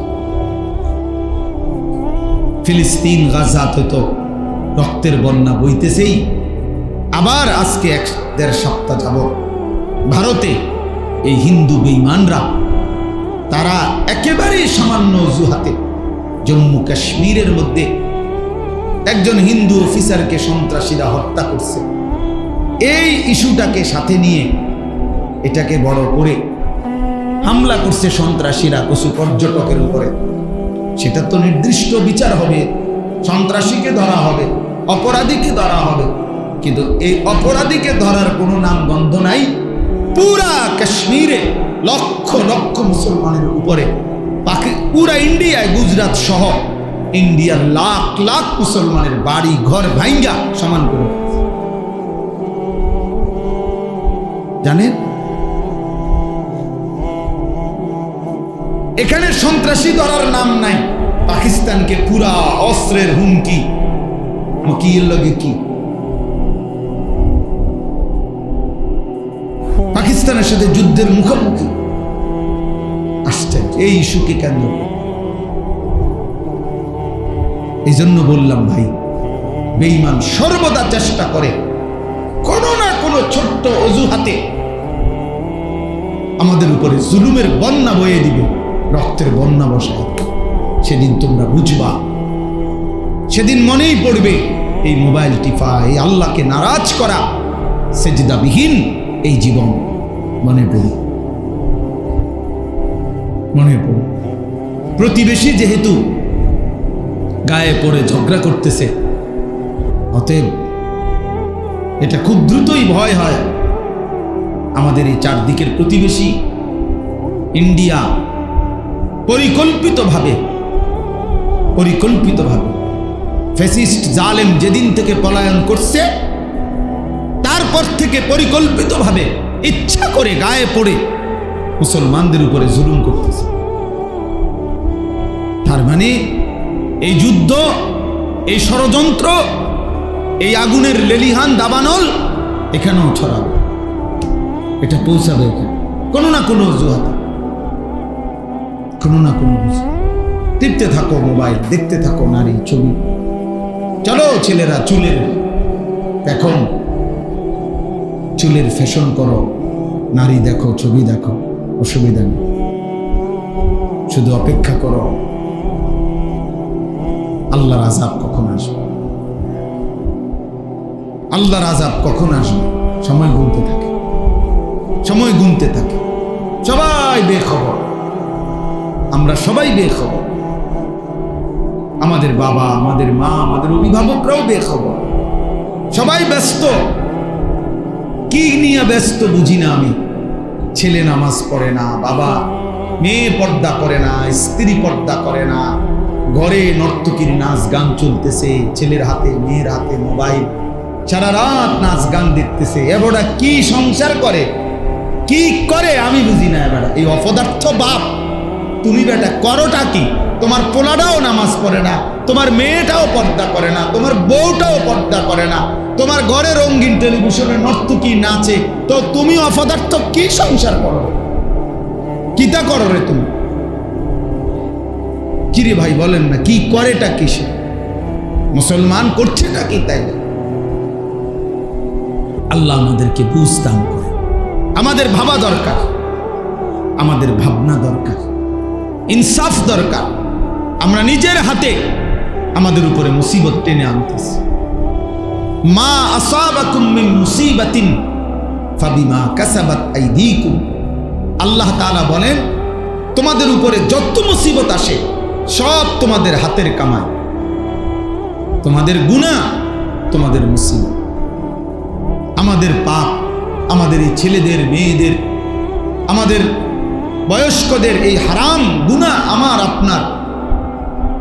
ফিলিস্তিন গাজাতে তো রক্তের বন্যা বইতেছেই। আবার আজকে 1-1.5 সপ্তাহ যাবত ভারতে এই হিন্দু বেঈমানরা তারা একেবারেই সামান্য অজুহাতে জম্মু কাশ্মীরের মধ্যে একজন হিন্দু অফিসারকে সন্ত্রাসীরা হত্যা করছে। এই ইস্যুটাকে সাথে নিয়ে এটাকে বড় করে হামলা করছে সন্ত্রাসীরা কিছু পর্যটকের উপরে। সেটা তো নির্দিষ্ট বিচার হবে, সন্ত্রাসীকে ধরা হবে, অপরাধীকে ধরা হবে, কিন্তু এই অপরাধীকে ধরার কোনো নাম গন্ধ নাই। পুরা কাশ্মীরে লক্ষ লক্ষ মুসলমানের উপরে, পুরা ইন্ডিয়ায়, গুজরাট সহ ইন্ডিয়ার লাখ লাখ মুসলমানের বাড়ি ঘর ভাঙ্গা সমান করে জানেন। এখানে সন্ত্রাসী ধরার নাম নাই, পাকিস্তানকে পুরা অস্ত্রের হুমকি, মকিয়ের লগে কি পাকিস্তানের সাথে যুদ্ধের মুখোমুখি আসছেন এই ইস্যুকে কেন্দ্র করে। এই জন্য বললাম ভাই, বেঈমান সর্বদা চেষ্টা করে কোনো না কোনো ছোট্ট অজুহাতে আমাদের উপরে জুলুমের বন্যা বয়ে দিবে, রক্তের বন্যা বসায়। সেদিন তোমরা বুঝবা, সেদিন মনেই পড়বে এই মোবাইল টিপা, এই আল্লাহকে নারাজ করা, সেজদাবিহীন এই জীবন মনে পড়ে, মনে পড়ে। প্রতিবেশী যেহেতু গায়ে পড়ে ঝগড়া করতেছে, অতএব এটা খুব দ্রুতই ভয় হয় আমাদের এই চারদিকের প্রতিবেশী ইন্ডিয়া পরিকল্পিতভাবে ফ্যাসিস্ট জালেম যেদিন থেকে পলায়ন করছে, তারপর থেকে পরিকল্পিতভাবে ইচ্ছা করে গায়ে পড়ে মুসলমানদের উপরে জুলুম করতেছে। তার মানে এই যুদ্ধ, এই ষড়যন্ত্র, এই আগুনের লেলিহান দাবানল এখানেও ছড়াবে, এটা পৌঁছাবে এখানে কোনো না কোনো অজুহাতে, কোনো না কোনো টিপতে থাকো মোবাইল, দেখতে থাকো নারী ছবি। চলো ছেলেরা চুলের এখন চুলের ফ্যাশন করো, নারী দেখো, ছবি দেখো, অসুবিধা নেই। শুধু অপেক্ষা করো আল্লাহর আযাব কখন আসবে, আল্লাহর আযাব কখন আসবে। সময় গুনতে থাকে, সময় গুনতে থাকে। সবাই বেখবর, আমরা সবাই বেখবর, আমাদের বাবা, আমাদের মা, আমাদের অভিভাবকরাও বেখবর। সবাই ব্যস্ত, কি নিয়ে ব্যস্ত বুঝি না আমি। ছেলে নামাজ পড়ে না, বাবা, মেয়ে পর্দা করে না, স্ত্রী পর্দা করে না, ঘরে নর্তকীর নাচ গান চলতেছে, ছেলের হাতে মেয়ের হাতে মোবাইল, সারা রাত নাচ গান দেখতেছে। এবারে কি সংসার করে, কি করে আমি বুঝি না। এবারে এই অপদার্থ বাপ, তুমি বেটা করোটা কি? তোমার পোলাটাও নামাজ পড়ে না, তোমার মেয়েটাও পর্দা করে না, তোমার বউটাও পর্দা করে না, তোমার ঘরে রঙিন টেলিভিশনে নর্তকী নাচে, তো তুমি অপদার্থ কি সংসার করো, কিতা করো রে তুমি? কিরে ভাই বলেন না, কি করেটা কিসে? মুসলমান করছেটা কি? তাই আল্লাহ আমাদেরকে বুঝতাম করে। আমাদের ভাবা দরকার, আমাদের ভাবনা দরকার, ইনসাফ দরকার। আমরা নিজের হাতে আমাদের উপরে মুসিবত টেনে আনতেছি। মা আসাবাকুম মিন মুসিবাতিন ফাবিমা কাসাবাত আইদিকুম। আল্লাহ তাআলা বলেন, তোমাদের উপরে যত মুসিবত আসে সব তোমাদের হাতের কামাই, তোমাদের গুনাহ, তোমাদের মুসিবত। আমাদের পাপ, আমাদের এই ছেলেদের, মেয়েদের, আমাদের বয়স্কদের এই হারাম গুনাহ, আমার আপনার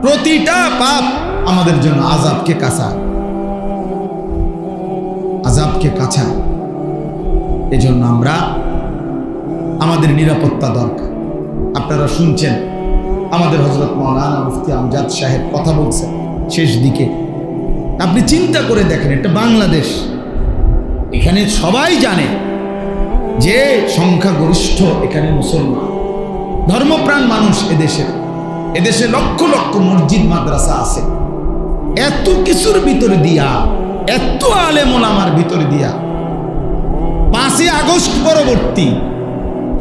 প্রতিটা পাপ আমাদের জন্য আযাবকে কাঁচায়, আযাবকে কাঁচায়। এজন্য আমরা আমাদের নিরাপত্তা দরকার। আপনারা শুনছেন আমাদের হযরত মাওলানা মুফতি আমজাদ সাহেব কথা বলছেন শেষ দিকে। আপনি চিন্তা করে দেখেন, এটা বাংলাদেশ, এখানে সবাই জানে যে সংখ্যাগরিষ্ঠ এখানে মুসলমান, ধর্মপ্রাণ মানুষ এদেশে লক্ষ লক্ষ মসজিদ মাদ্রাসা আছে। এত কিছুর ভিতরে দিয়া, এত আলেম ওলামার ভিতরে দিয়া 5ই আগস্ট পরবর্তী,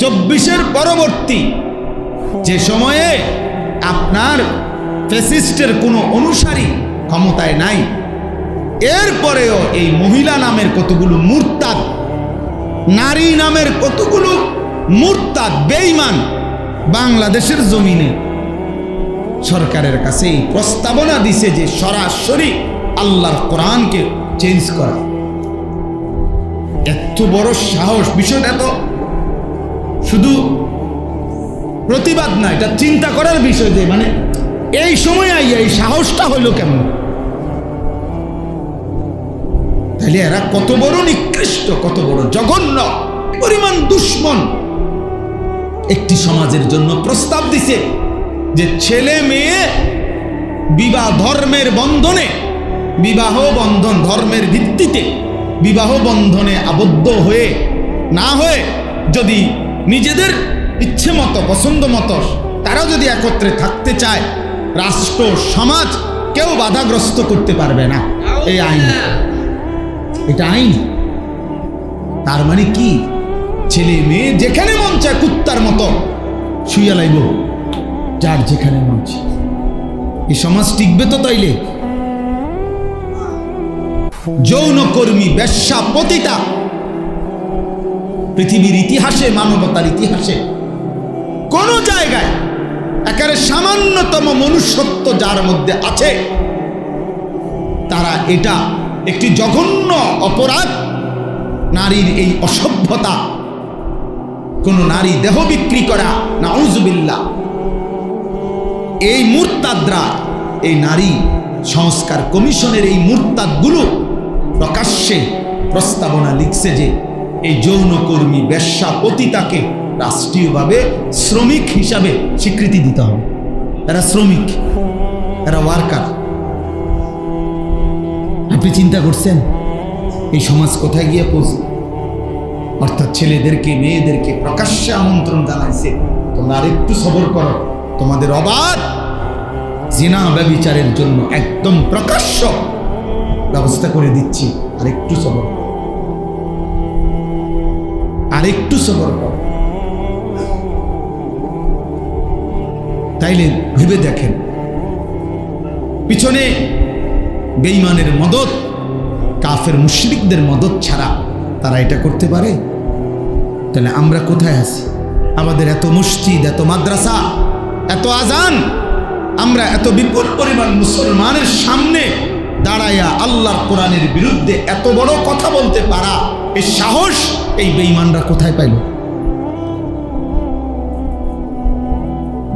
24-এর পরবর্তী যে সময়ে আপনার ফ্যাসিস্টের কোনো অনুসারী ক্ষমতায় নাই, এরপরেও এই মহিলা নামের কতগুলো মুরতাদ, নারী নামের কতগুলো মুরতাদ বেঈমান বাংলাদেশের জমিনে সরকারের কাছে এই প্রস্তাবনা দিছে যে সরাসরি আল্লাহর কোরআনকে চেঞ্জ করা। এত বড় সাহস! বিষয়টা তো শুধু প্রতিবাদ না, এটা চিন্তা করার বিষয় যে মানে এই সময় আইয়া এই সাহসটা হইল কেমন? তাহলে এরা কত বড় নিকৃষ্ট, কত বড় জঘন্য পরিমাণ দুশ্মন। একটি সমাজের জন্য প্রস্তাব দিছে যে ছেলে মেয়ে বিবাহ ধর্মের বন্ধনে, বিবাহ বন্ধন ধর্মের ভিত্তিতে বিবাহ বন্ধনে আবদ্ধ হয়ে না হয়ে যদি নিজেদের ইচ্ছে মতো, পছন্দ মতো তারা যদি একত্রে থাকতে চায়, রাষ্ট্র সমাজ কেউ বাধাগ্রস্ত করতে পারবে না। এই আইন, এটা আইন। তার মানে কি? ছেলে মেয়ে যেখানে মন চায় কুত্তার মতো শুইয়া লাইব, যার যেখানে মন চায়। এই সমাজ টিকবে তো? তাইলে যৌনকর্মী, বেশ্যা, পতিতা পৃথিবীর ইতিহাসে, মানবতার ইতিহাসে কোন জায়গায় একেবারে সামান্যতম মনুষ্যত্ব যার মধ্যে আছে, তারা এটা একটি জঘন্য অপরাধ, নারীর এই অসভ্যতা, কোন নারী দেহ বিক্রি করা, নাউজুবিল্লাহ। এই মুরতাদরা, এই নারী সংস্কার কমিশনের এই মুরতাদগুলো প্রকাশ্যে প্রস্তাবনা লিখছে যে এই যৌনকর্মী, বেশ্যা, পতিতাকে রাষ্ট্রীয়ভাবে শ্রমিক হিসাবে স্বীকৃতি দিতে হবে। এরা শ্রমিক, এরা ওয়ার্কার। আপনি চিন্তা করছেন এই সমাজ কোথায় গিয়ে পৌঁছে? অর্থাৎ ছেলেদেরকে, মেয়েদেরকে প্রকাশ্যে আমন্ত্রণ জানাইছে, তোমরা আরেকটু সবর করো, তোমাদের অবাধ জিনা ব্যভিচারের জন্য একদম প্রকাশ্য ব্যবস্থা করে দিচ্ছি, আরেকটু সবর করো, আরেকটু সবর করো। তাইলে ভেবে দেখেন, পিছনে বেঈমানের মদত, কাফের মুশরিকদের মদত ছাড়া তারা এটা করতে পারে? তাহলে আমরা কোথায় আছি? আমাদের এত মসজিদ, এত মাদ্রাসা, এত আজান, আমরা এত বিপুল পরিমাণ মুসলমানের সামনে দাঁড়াইয়া আল্লাহর কোরআনের বিরুদ্ধে এত বড় কথা বলতে পারা, এই সাহস এই বেঈমানরা কোথায় পাইল?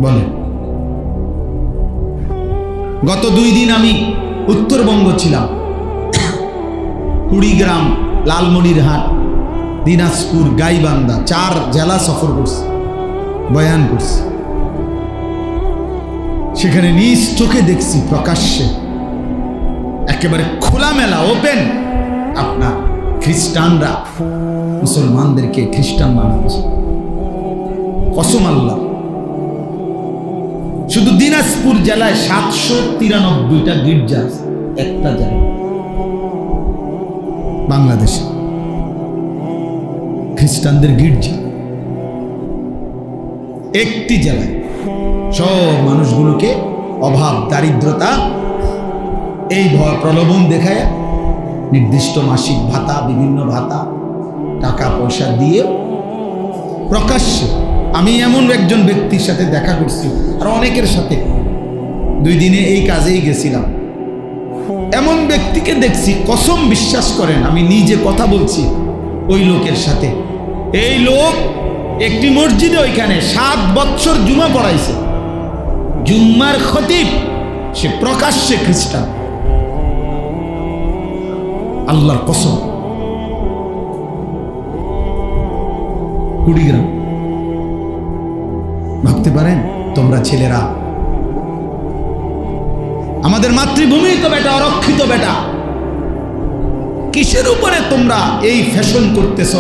বলেন। গত 2 দিন আমি উত্তরবঙ্গ ছিলাম, কুড়িগ্রাম, লালমনিরহাট, দিনাজপুর, গাইবান্ধা, 4 জেলা সফর করছি, বয়ান করছি। সেখানে নিজ চোখে দেখছি প্রকাশ্যে, একেবারে খোলামেলা, ওপেন আপনার খ্রিস্টানরা মুসলমানদেরকে খ্রিস্টান বানাচ্ছে। কসম আল্লাহ, শুধু দিনাজপুর জেলায় 793টা গির্জা আছে, একটা জেলা বাংলাদেশে খ্রিস্টানদের গির্জা একটি জেলায়। সব মানুষগুলোকে অভাব, দারিদ্রতা, এই ভয় প্রলোভন দেখায় নির্দিষ্ট মাসিক ভাতা, বিভিন্ন ভাতা, টাকা পয়সা দিয়ে প্রকাশ্যে। আমি এমন একজন ব্যক্তির সাথে দেখা করছি, আর অনেকের সাথে 2 দিনে এই কাজেই গেছিলাম। এমন ব্যক্তিকে দেখছি, কসম বিশ্বাস করেন, আমি নিজে কথা বলছি ওই লোকের সাথে। এই লোক একটি মসজিদে ওইখানে 7 বছর জুমা পড়াইছে, জুম্মার খতিব, সে প্রকাশ্যে খ্রিস্টান। আল্লাহর কসম। কুড়িগ্রাম, ভাবতে পারেন তোমরা ছেলেরা, আমাদের মাতৃভূমি তো বেটা, অরক্ষিত বেটা, কিসের উপরে তোমরা এই ফ্যাশন করতেছ?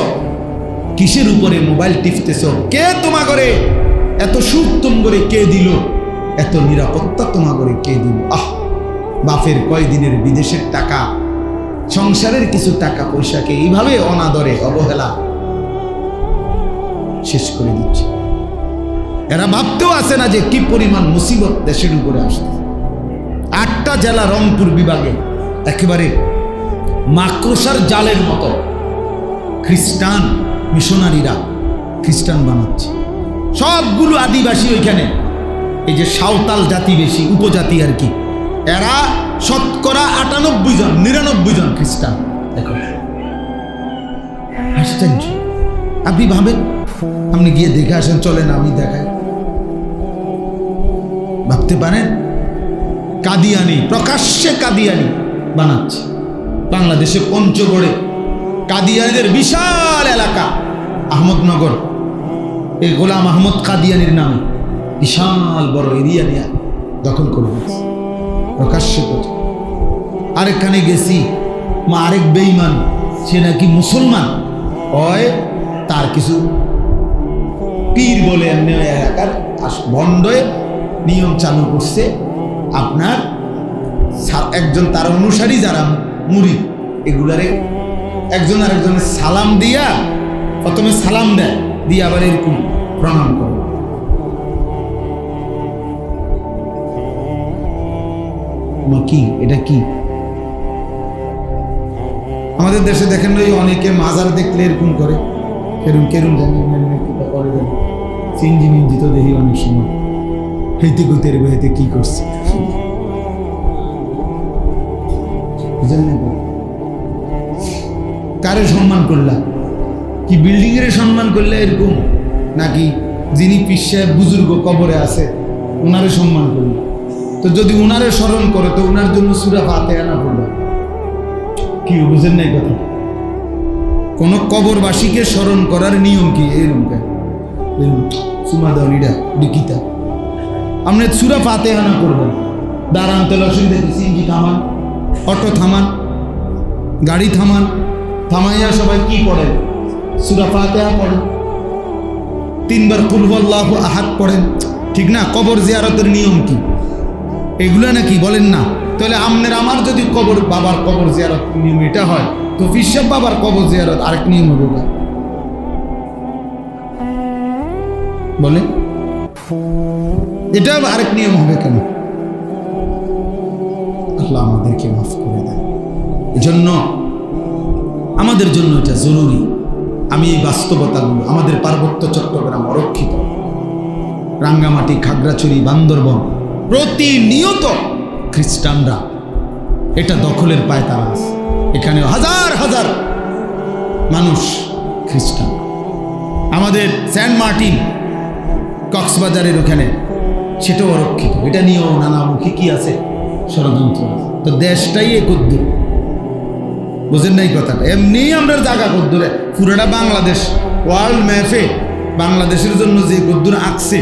কিসের উপরে মোবাইল টিপতেছ? কে তোমা করে এত সুখ তুম করে কে দিল? এত নিরাপত্তা তোমা করে কে দিল? বাপের কয়দিনের বিদেশের টাকা, সংসারের কিছু টাকা পয়সাকে এইভাবে অনাদরে, অবহেলা শেষ করে দিচ্ছে। এরা ভাবতেও আসে না যে কি পরিমাণ মুসিবত দেশের উপরে আসছে। 8টা জেলা রংপুর বিভাগে একেবারে মাকড়সার জালের মতো খ্রিস্টান মিশনারিরা খ্রিস্টান বানাচ্ছে। সবগুলো আদিবাসী ওইখানে, এই যে সাঁওতাল জাতি বেশি, উপজাতি আর কি, এরা শতকরা 98 জন, 99 জন খ্রিস্টান। দেখো আশ্চর্য। আপনি ভাবেন, আপনি গিয়ে দেখে আসেন, চলেন আমি দেখাই। ভাবতে পারেন, কাদিয়ানি, প্রকাশ্যে কাদিয়ানি বানাচ্ছে। বাংলাদেশে পঞ্চগড়ে কাদিয়ানিদের বিশাল এলাকা, আহমদনগর, এই গোলাম আহমদ কাদিয়ানির নামে বিশাল বড় এরিয়া নিয়ে দখল করে দিয়েছে, প্রকাশ্যে করে। আরেকখানে গেছি, আরেক বেঈমান, সে নাকি মুসলমান হয়, তার কিছু পীর বলে এমনি এলাকার ভণ্ডয়ে নিয়ম চালু করছে। আপনার একজন তার অনুসারী যারা মুরিদ, এগুলারে একজন আরেকজনের সালাম দিয়া, প্রথমে সালাম দেয়, দিয়ে আবার এরকম প্রণাম করে। কি এটা কি? আমাদের দেশে দেখেন ওই অনেকে মাজার দেখলে এরকম করে, কেরুম কেরুম করে, চিঞ্জি মিঞ্জি তো দেখি অনেক সময়, হেঁটে গুতের বেহেতে কি করছে, কারে সম্মান করলা? কি বিল্ডিং এর সম্মান করলে এরকম, নাকি যিনি পীর সাহেব বুজুর্গ কবরে আছে ওনারে সম্মান করল? তো যদি ওনারে স্মরণ করে তো ওনার জন্য সূরা ফাতিহা না পড়বে? কি বুঝেন নাই কথা? কোন কবরবাসীকে স্মরণ করার নিয়ম কি? এরকম কেন সুমা দাওনিটা ডিকিতা আপনি সূরা ফাতিহা না করবেন? দাঁড়ান, তেল অসুবিধা, সিএনজি থামান, অটো থামান, গাড়ি থামান, থামাইয়া সবাই কি পড়েন? সূরা ফাতিহা পড়েন, 3 বার কুল হুয়াল্লাহু আহাদ পড়েন, ঠিক না? কবর জিয়ারতের নিয়ম কি এগুলা নাকি বলেন না? তাহলে আমনের আমার যদি কবর, বাবার কবর জিয়ারত নিয়ম এটা হয়, তো পীর সাহেব বাবার কবর জিয়ারত আরেক নিয়ম হবে না? বলেন, এটা আরেক নিয়ম হবে কেন? আল্লাহ আমাদেরকে মাফ করে দেন। এজন্য আমাদের জন্য এটা জরুরি। আমি এই বাস্তবতাগুলো, আমাদের পার্বত্য চট্টগ্রাম অরক্ষিত, রাঙ্গামাটি, খাগড়াছড়ি, বান্দরবন, প্রতিনিয়ত খ্রিস্টানরা এটা দখলের পায় তারা আছে। এখানে হাজার হাজার মানুষ খ্রিস্টান। আমাদের সেন্ট মার্টিন, কক্সবাজারের ওখানে, সেটাও অরক্ষিত। এটা নিয়েও নানামুখী কি আছে, ষড়যন্ত্র। তো দেশটাই এ কদ্দুর, বুঝেন নাই কথাটা? এমনি আমরা জায়গা কদ্দুরে, পুরোটা বাংলাদেশ ওয়ার্ল্ড ম্যাপে বাংলাদেশের জন্য যে কদ্দুর আঁকছে,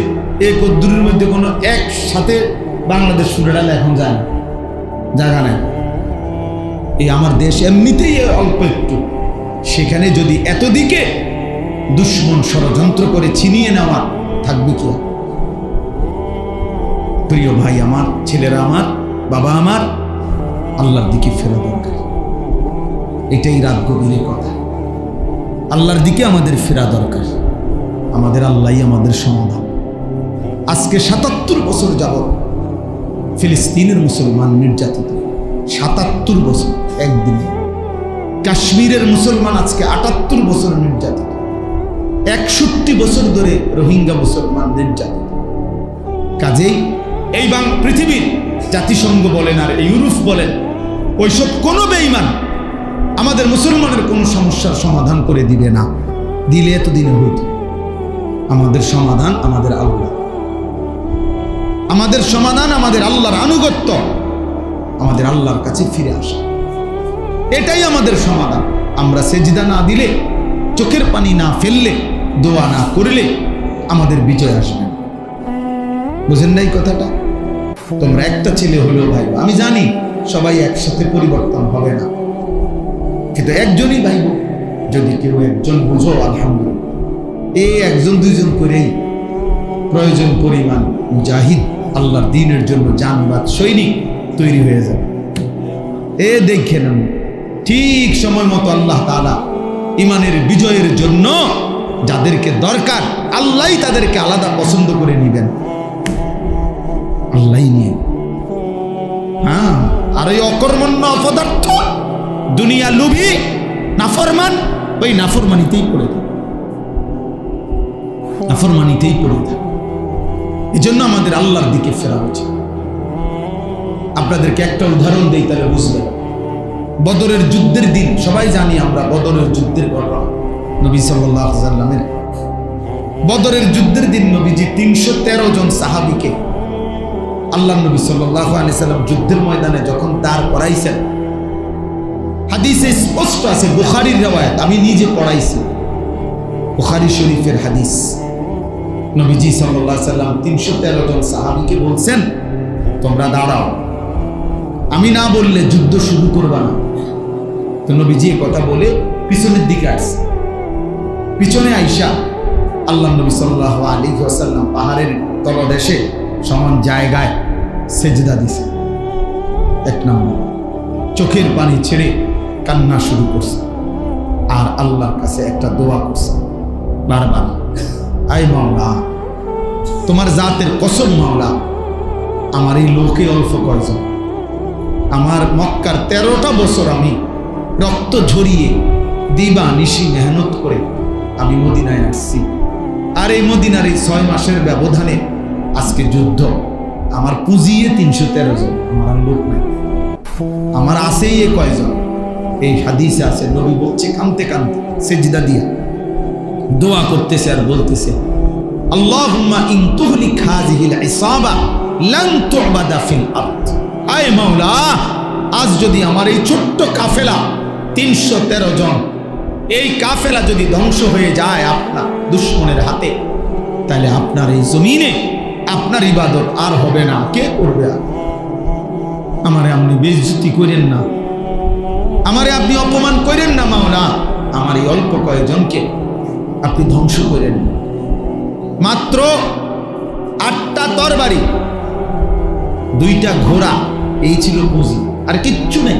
এই কদ্দুরের মধ্যে কোনো একসাথে বাংলাদেশ পুরোটা এখন যায় না, জায়গা নাই। এই আমার দেশ এমনিতেই অল্প একটু, সেখানে যদি এত দিকে দুশ্মন ষড়যন্ত্র করে ছিনিয়ে নেওয়া, থাকবে কি? প্রিয় ভাই আমার, ছেলেরা আমার, বাবা আমার, আল্লাহর দিকে ফেরা দরকার। এটাই রাত গভীরের কথা। আল্লাহর দিকে আমাদের ফেরা দরকার। আমাদের আল্লাহই আমাদের সমাধান। আজকে ৭৭ বছর যাবৎ ফিলিস্তিনের মুসলমান নির্যাতিত, ৭৭ বছর একদিনে। কাশ্মীরের মুসলমান আজকে ৭৮ বছর নির্যাতিত, ৬১ বছর ধরে রোহিঙ্গা মুসলমান নির্যাতিত। কাজেই এই পৃথিবীর জাতিসংঘ বলেন আর ইউরোপ বলেন, ওইসব কোনো বেঈমান আমাদের মুসলমানের কোনো সমস্যার সমাধান করে দিবে না। দিলে এতদিনে হইত। আমাদের সমাধান আমাদের আল্লাহ, আমাদের সমাধান আমাদের আল্লাহর আনুগত্য, আমাদের আল্লাহর কাছে ফিরে আসা, এটাই আমাদের সমাধান। আমরা সেজদা না দিলে, চোখের পানি না ফেললে, দোয়া না করলে আমাদের বিজয় আসবে না। বুঝেন নাই কথাটা? তোমরা একটা ছেলে হলেও ভাইব, আমি জানি সবাই একসাথে পরিবর্তন হবে না, কিন্তু একজনই ভাইব। যদি কেউ একজন বুঝো, আলহামদুলিল্লাহ। এই একজন দুইজন করেই প্রয়োজন পরিমাণ মুজাহিদ, আল্লাহর দ্বীনের জন্য জানবাদ সৈনিক তৈরি হয়ে যাবে। দেখেন ঠিক সময় মতো আল্লাহ তাআলা ইমানের বিজয়ের জন্য যাদেরকে দরকার, আল্লাহই তাদেরকে আলাদা পছন্দ করে নিবেন। আল্লাহই নিয়ে। হ্যাঁ, আর এই অকর্মণ্য অপদার্থ দুনিয়া লোভী নাফরমান, ওই নাফরমানিতেই পড়ে থাকে, নাফরমানিতেই পড়ে থাকে। এই জন্য আমাদের আল্লাহর দিকে ফেরা উচিত। আপনাদেরকে একটা উদাহরণ দেই, তাহলে বুঝবেন। বদরের যুদ্ধের দিন, সবাই জানি আমরা বদরের যুদ্ধের ঘটনা, নবী সাল্লাল্লাহু আলাইহি ওয়াসাল্লামের বদরের যুদ্ধের দিন নবীজি ৩১৩ জন সাহাবীকে আল্লাহ নবী সাল্লাল্লাহু আলাইহি ওয়াসাল্লাম যুদ্ধের ময়দানে যখন দাঁড় করাইছেন, হাদিসে স্পষ্ট আছে, বুখারীর riwayat, আমি নিজে পড়াইছি, বুখারী শরীফের হাদিস। নবীজি সাল্লাল্লাহু আলাইহি ওয়াসাল্লাম ৩১৩ জন সাহাবীকে বলছেন, তোমরা দাঁড়াও, আমি না বললে যুদ্ধ শুরু করবা না। তো নবীজি কথা বলে পিছনের দিকে আসছে। পিছনে আইসা আল্লাহ নবী সাল্লাল্লাহু আলাইহি ওয়াসাল্লাম পাহাড়ের তলদেশে সমান জায়গায় সেজদা দিছে। এক নম্বর, চোখের পানি ছেড়ে কান্না শুরু করছে, আর আল্লাহর কাছে একটা দোয়া করছে বারবার, আয় মাওলা, তোমার জাতের কসম মাওলা, আমার এই লোকে অল্প কয়জন, আমার মক্কার 13টা বছর আমি রক্ত ঝরিয়ে দিবা নিশি মেহনত করে আমি মদিনায় আসছি, আর এই মদিনার এই 6 মাসের ব্যবধানে আজকে যুদ্ধ, আমার পুঁজিয়ে 313 জন, আমার লোক নাই, আমার আছেই এ কয়জন। এই হাদিসে আছে, নবী বলছে কাঁদতে কাঁদতে সেজদা দিয়া দোয়া করতেছে আর বলতেছে, আল্লাহুম্মা ইন তুহলিক হাযিহিল ইসাবা লান তু'বাদা ফিল আরদ। আয় মাওলা, আজ যদি আমার এই ছোট্ট কাফেলা 313 জন, এই কাফেলা যদি ধ্বংস হয়ে যায় আপনার দুশমনের হাতে, তাহলে আপনার এই জমিনে আপনার ইবাদত আর হবে না। কে করবে? আমারে আপনি বেইজ্জতি করেন না, আমারে আপনি অপমান করেন না মাওলা, আমার এই অল্প কয়েকজনকে আপনি ধ্বংস করেন। মাত্র 8টা তরবারি, 2টা ঘোড়া, এই ছিল পুঁজি, আর কিচ্ছু নেই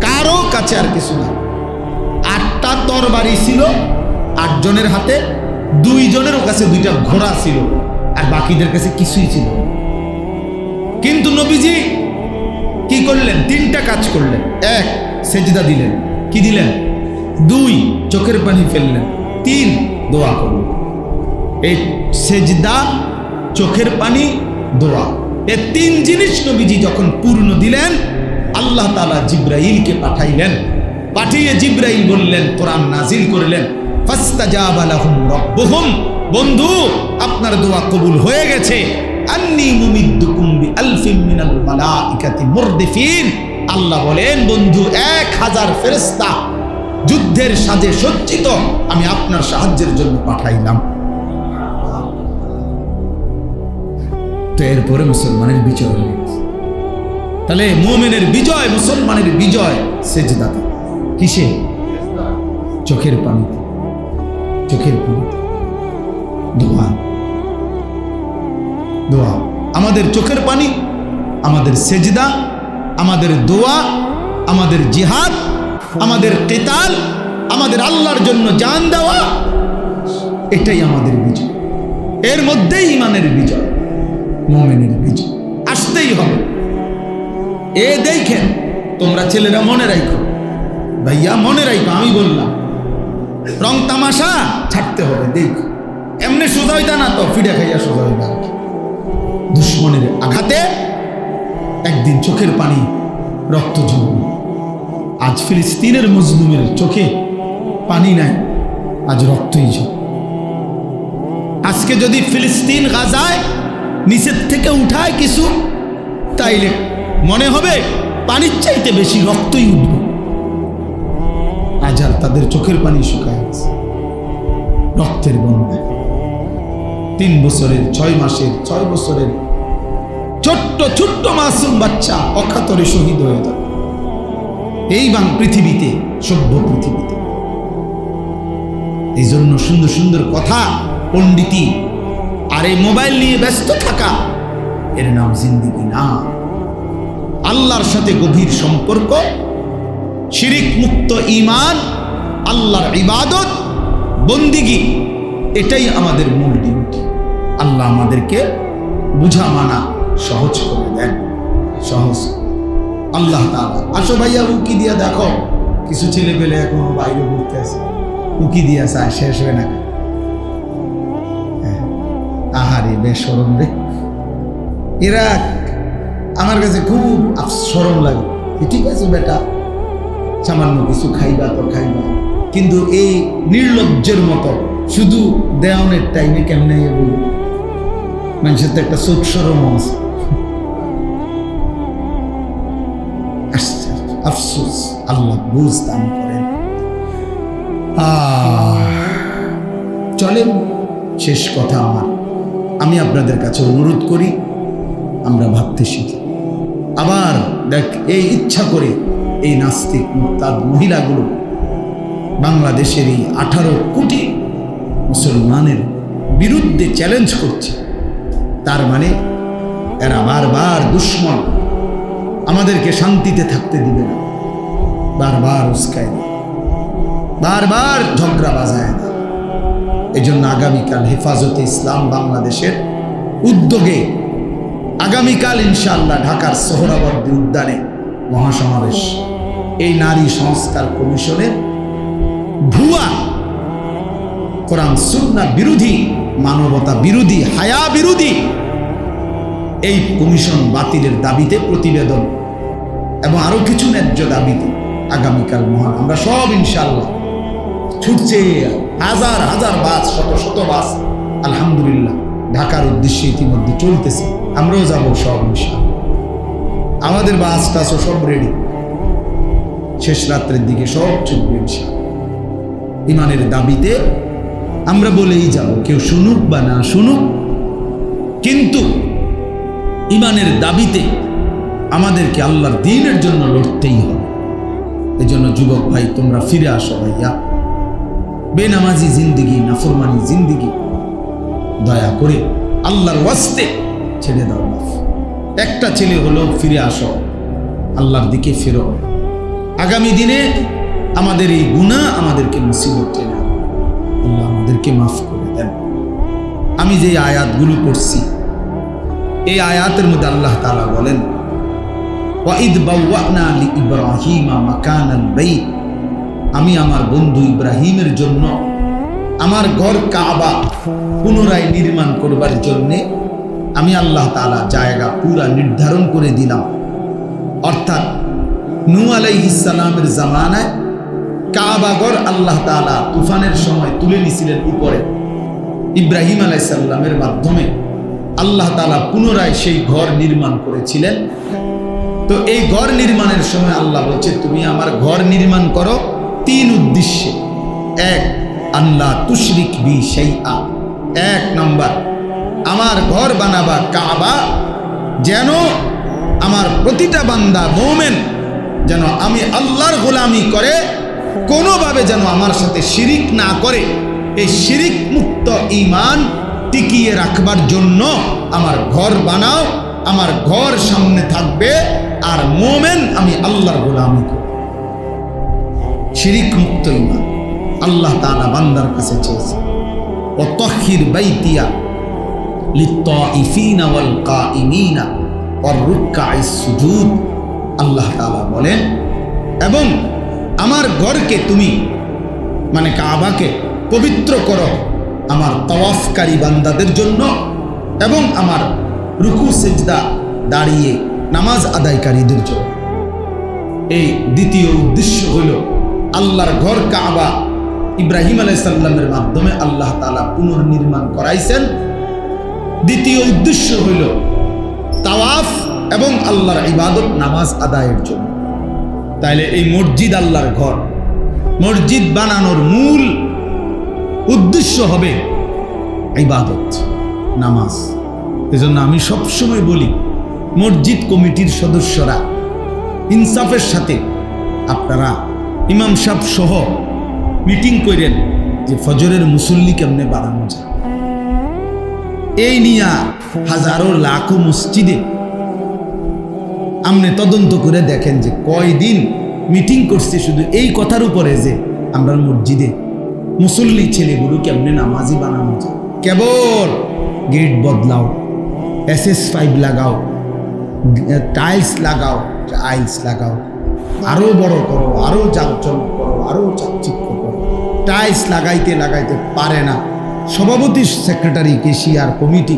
কারো কাছে, আর কিছু না। 8টা তরবারি ছিল 8 জনের হাতে, 2 জনের কাছে 2টা ঘোড়া ছিল, আর বাকিদের কাছে কিছুই ছিল। কিন্তু নবীজি কি করলেন? 3টা কাজ করলেন। 1, সেজদা দিলেন। কি দিলেন? 2, চোখের পানি ফেললেন। 3, দোয়া করলেন। এই সেজদা, চোখের পানি, দোয়া, এই 3 জিনিস নবীজি যখন পূর্ণ দিলেন, আল্লাহ তাআলা জিবরাইলকে পাঠাইলেন। পাঠিয়ে জিবরাইল বললেন, কোরআন নাজিল করলেন, ফাস্তাজাবা লাহুম রাব্বুহুম, বন্ধু আপনার দোয়া কবুল হয়ে গেছে। আন্নী মুমিদ্দুকুম বিআলফিন মিনাল মালাইকাতি মুরদিফিন, আল্লাহ বলেন বন্ধু 1000 ফেরেশতা যুদ্ধের সাজে সজ্জিত আমি আপনার সাহায্যের জন্য পাঠাইলাম। তো এরপরে মুসলমানের বিজয় হয়ে গেছে। তাহলে মুমিনের বিজয়, মুসলমানের বিজয় সেজদাতে। কিসে? চোখের পানিতে, চোখের পানিতে। দোয়া, দোয়া। আমাদের চোখের পানি, আমাদের সেজদা, আমাদের দোয়া, আমাদের জিহাদ, আমাদের কিতাল, আমাদের আল্লাহর জন্য জান দেওয়া, এটাই আমাদের বিজয়। এর মধ্যেই ইমানের বিজয়, মুমিনের বিজয় আসতেই হবে। এ দেখেন, তোমরা ছেলেরা মনে রাখো, ভাইয়া মনে রাখো, আমি বললাম রং তামাশা ছাড়তে হবে। দেখো এমনি সোজা হইতা না তো, ফিরে খাইয়া সোজা হইতা। দুশ্মনের আঘাতে একদিন চোখের পানি, রক্ত ঝরবে। আজ ফিলিস্তিনের মজলুমের চোখে পানি নাই, আজ রক্তই ঝরে। আজকে যদি ফিলিস্তিন গাজায় নিচের থেকে উঠায় কিছু, তাইলে মনে হবে পানির চাইতে বেশি রক্তই উঠবে। আজ আর তাদের চোখের পানি শুকায় গেছে, রক্তের বন্যায়। 3 বছরের, 6 মাসের, 6 বছরের ছোট্ট ছোট্ট মাসুম বাচ্চা অকাতরে শহীদ হয়ে যাবে এই পৃথিবীতে, সভ্য পৃথিবীতে। এই জন্য সুন্দর সুন্দর কথা, পণ্ডিতি আর এই মোবাইল নিয়ে ব্যস্ত থাকা, এর নাম জিন্দেগি না। আল্লাহর সাথে গভীর সম্পর্ক, শিরিক মুক্ত ঈমান, আল্লাহর ইবাদত, বন্দিগি, এটাই আমাদের মূল ডিউটি। আল্লাহ আমাদেরকে বুঝা মানা সহজ করে দেন, সহজ। আল্লাহ তাআলা, আসো ভাইয়া উকি দিয়া দেখো, কিছু ছেলে পেলে এখনো বাইরে ঘুরতে আছে, উকি দিয়া চায়, শেষ হয় না। আহারে বেশরম রে, এরা আমার কাছে খুব শরম লাগে। ঠিক আছে বেটা, সামান্য কিছু খাইবা তো খাইবা, কিন্তু এই নির্লজ্জের মতো শুধু দেওয়ানের টাইমে কেমনে বলি, মানুষের তো একটা চোখ শরম আছে। আফসোস, আল্লাহ বুঝ দান করেন। চলেন, শেষ কথা আমার, আমি আপনাদের কাছে অনুরোধ করি, আমরা ভাবতে শিখি। আবার দেখ, এই ইচ্ছা করে এই নাস্তিক মুরতাদ মহিলাগুলো বাংলাদেশের এই 18 কোটি মুসলমানের বিরুদ্ধে চ্যালেঞ্জ করছে। তার মানে এরা বারবার দুশ্মন, আমাদেরকে শান্তিতে থাকতে দিবে না, বারবার উস্কায় দেয়, বারবার ঝগড়া বাজায় দেয়। এই জন্য আগামীকাল হেফাজতে ইসলাম বাংলাদেশের উদ্যোগে আগামীকাল ইনশাআল্লাহ ঢাকার সোহরাওয়ার্দী উদ্যানে মহাসমাবেশ। এই নারী সংস্কার কমিশনের ভুয়া, কোরআন সুন্নাহ বিরোধী, মানবতা বিরোধী, হায়া বিরোধী এই কমিশন বাতিলের দাবিতে প্রতিবেদন এবং আরো কিছু ন্যায্য দাবিতে আগামীকাল মহান আমরা সব ইনশাআল্লাহ ছুটছে। হাজার হাজার বাস, শত শত বাস আলহামদুলিল্লাহ ঢাকার উদ্দেশ্যে ইতিমধ্যে চলতেছে। আমরাও যাব সব ইনশাআল্লাহ। আমাদের বাস টাসও সব রেডি, শেষ রাত্রের দিকে সব চলবে ইনশাআল্লাহ। ইমানের দাবিতে আমরা বলেই যাব, কেউ শুনুক বা না শুনুক, কিন্তু ইমানের দাবিতে আমাদেরকে আল্লাহর দ্বীনের জন্য লড়তেই হবে। এই জন্য যুবক ভাই, তোমরা ফিরে আসো ভাইয়া। বেনামাজি জিন্দিগি, নাফরমানি জিন্দিগি দয়া করে আল্লাহর ওয়াস্তে ছেড়ে দাও। একটা ছেলে হলো ফিরে আসো, আল্লাহর দিকে ফেরো। আগামী দিনে আমাদের এই গুনাহ আমাদেরকে মুসিবত টেনে আনবে। আল্লাহ আমাদেরকে মাফ করে দেন। আমি যে আয়াতগুলো পড়ছি, এই আয়াতের মধ্যে আল্লাহ তাআলা বলেন, ওয়াইদ বাওয়ানা লিইব্রাহিমা মাকানাল বাইত, আমি আমার বন্ধু ইব্রাহিমের জন্য আমার ঘর কাবা পুনরায় নির্মাণ করবার জন্যে আমি আল্লাহ তাআলা জায়গা পুরা নির্ধারণ করে দিলাম। অর্থাৎ নূহ আলাইহিস সালামের জামানায় কাবা ঘর আল্লাহ তাআলা তুফানের সময় তুলে নিয়েছিলেন উপরে। ইব্রাহিম আলাইহিস সালামের মাধ্যমে আল্লাহ তাআলা পুনরায় সেই ঘর নির্মাণ করেছিলেন। তো এই ঘর নির্মাণের সময় আল্লাহ বলছে, তুমি আমার ঘর নির্মাণ করো 3 উদ্দেশ্যে। 1, আল্লাহ তুশরিক বি শাইআ। 1 নাম্বার, আমার ঘর বানাবা কাবা যেন আমার প্রতিটা বান্দা মুমিন যেন আমি আল্লাহর গোলামি করে কোনোভাবে যেন আমার সাথে শিরিক না করে, এই শিরিক মুক্ত ঈমান টিকিয়ে রাখবার জন্য আমার ঘর বানাও, আমার ঘর সামনে থাকবে, আর মুমিন আমি আল্লাহর গোলামি করব। শিরিক মুক্ত ঈমান আল্লাহ তাআলা বান্দার কাছে চেয়েছে। ও তাহির বাইতিয়া লিত্তাইফিনা ওয়াল কাইমিনা ওয়ার রুকআইস সুজুদ, আল্লাহ তাআলা বলেন, এবং আমার ঘরকে তুমি মানে কাবাকে পবিত্র করো আমার তাওয়াফকারী বান্দাদের জন্য এবং আমার রুকু সিজদা দাঁড়িয়ে নামাজ আদায়কারীদের জন্য। এই দ্বিতীয় উদ্দেশ্য হলো আল্লাহর ঘর কাবা ইব্রাহিম আলাইহিস সালামের মাধ্যমে আল্লাহ তাআলা পুনর্নির্মাণ করাইছেন। দ্বিতীয় উদ্দেশ্য হইল তাওয়াফ এবং আল্লাহর ইবাদত নামাজ আদায়ের জন্য। তাইলে এই মসজিদ আল্লাহর ঘর, মসজিদ বানানোর মূল উদ্দেশ্য হবে ইবাদত নামাজ। এজন্য আমি সবসময় বলি মসজিদ কমিটির সদস্যরা ইনসাফের সাথে আপনারা ইমাম সাহেব সহ মিটিং করেন যে ফজরের মুসল্লি কেমনে বাড়ানো যায়। এই নিয়ে হাজারো লাখো মসজিদে আপনি তদন্ত করে দেখেন যে কয়দিন মিটিং করছে শুধু এই কথার উপরে যে আমরা মসজিদে মুসল্লি ছেলেগুলো কেমনে নামাজি বানানো যায়। কেবল গেট বদলাও, SS5 লাগাও, টাইলস লাগাও, আরো বড় করো, আরো জাঁকজমক করো, আরো চাকচিক্য করো। টাইলস লাগাইতে লাগাইতে পারে না সভাপতি, সেক্রেটারি, কেশিয়ার, কমিটি,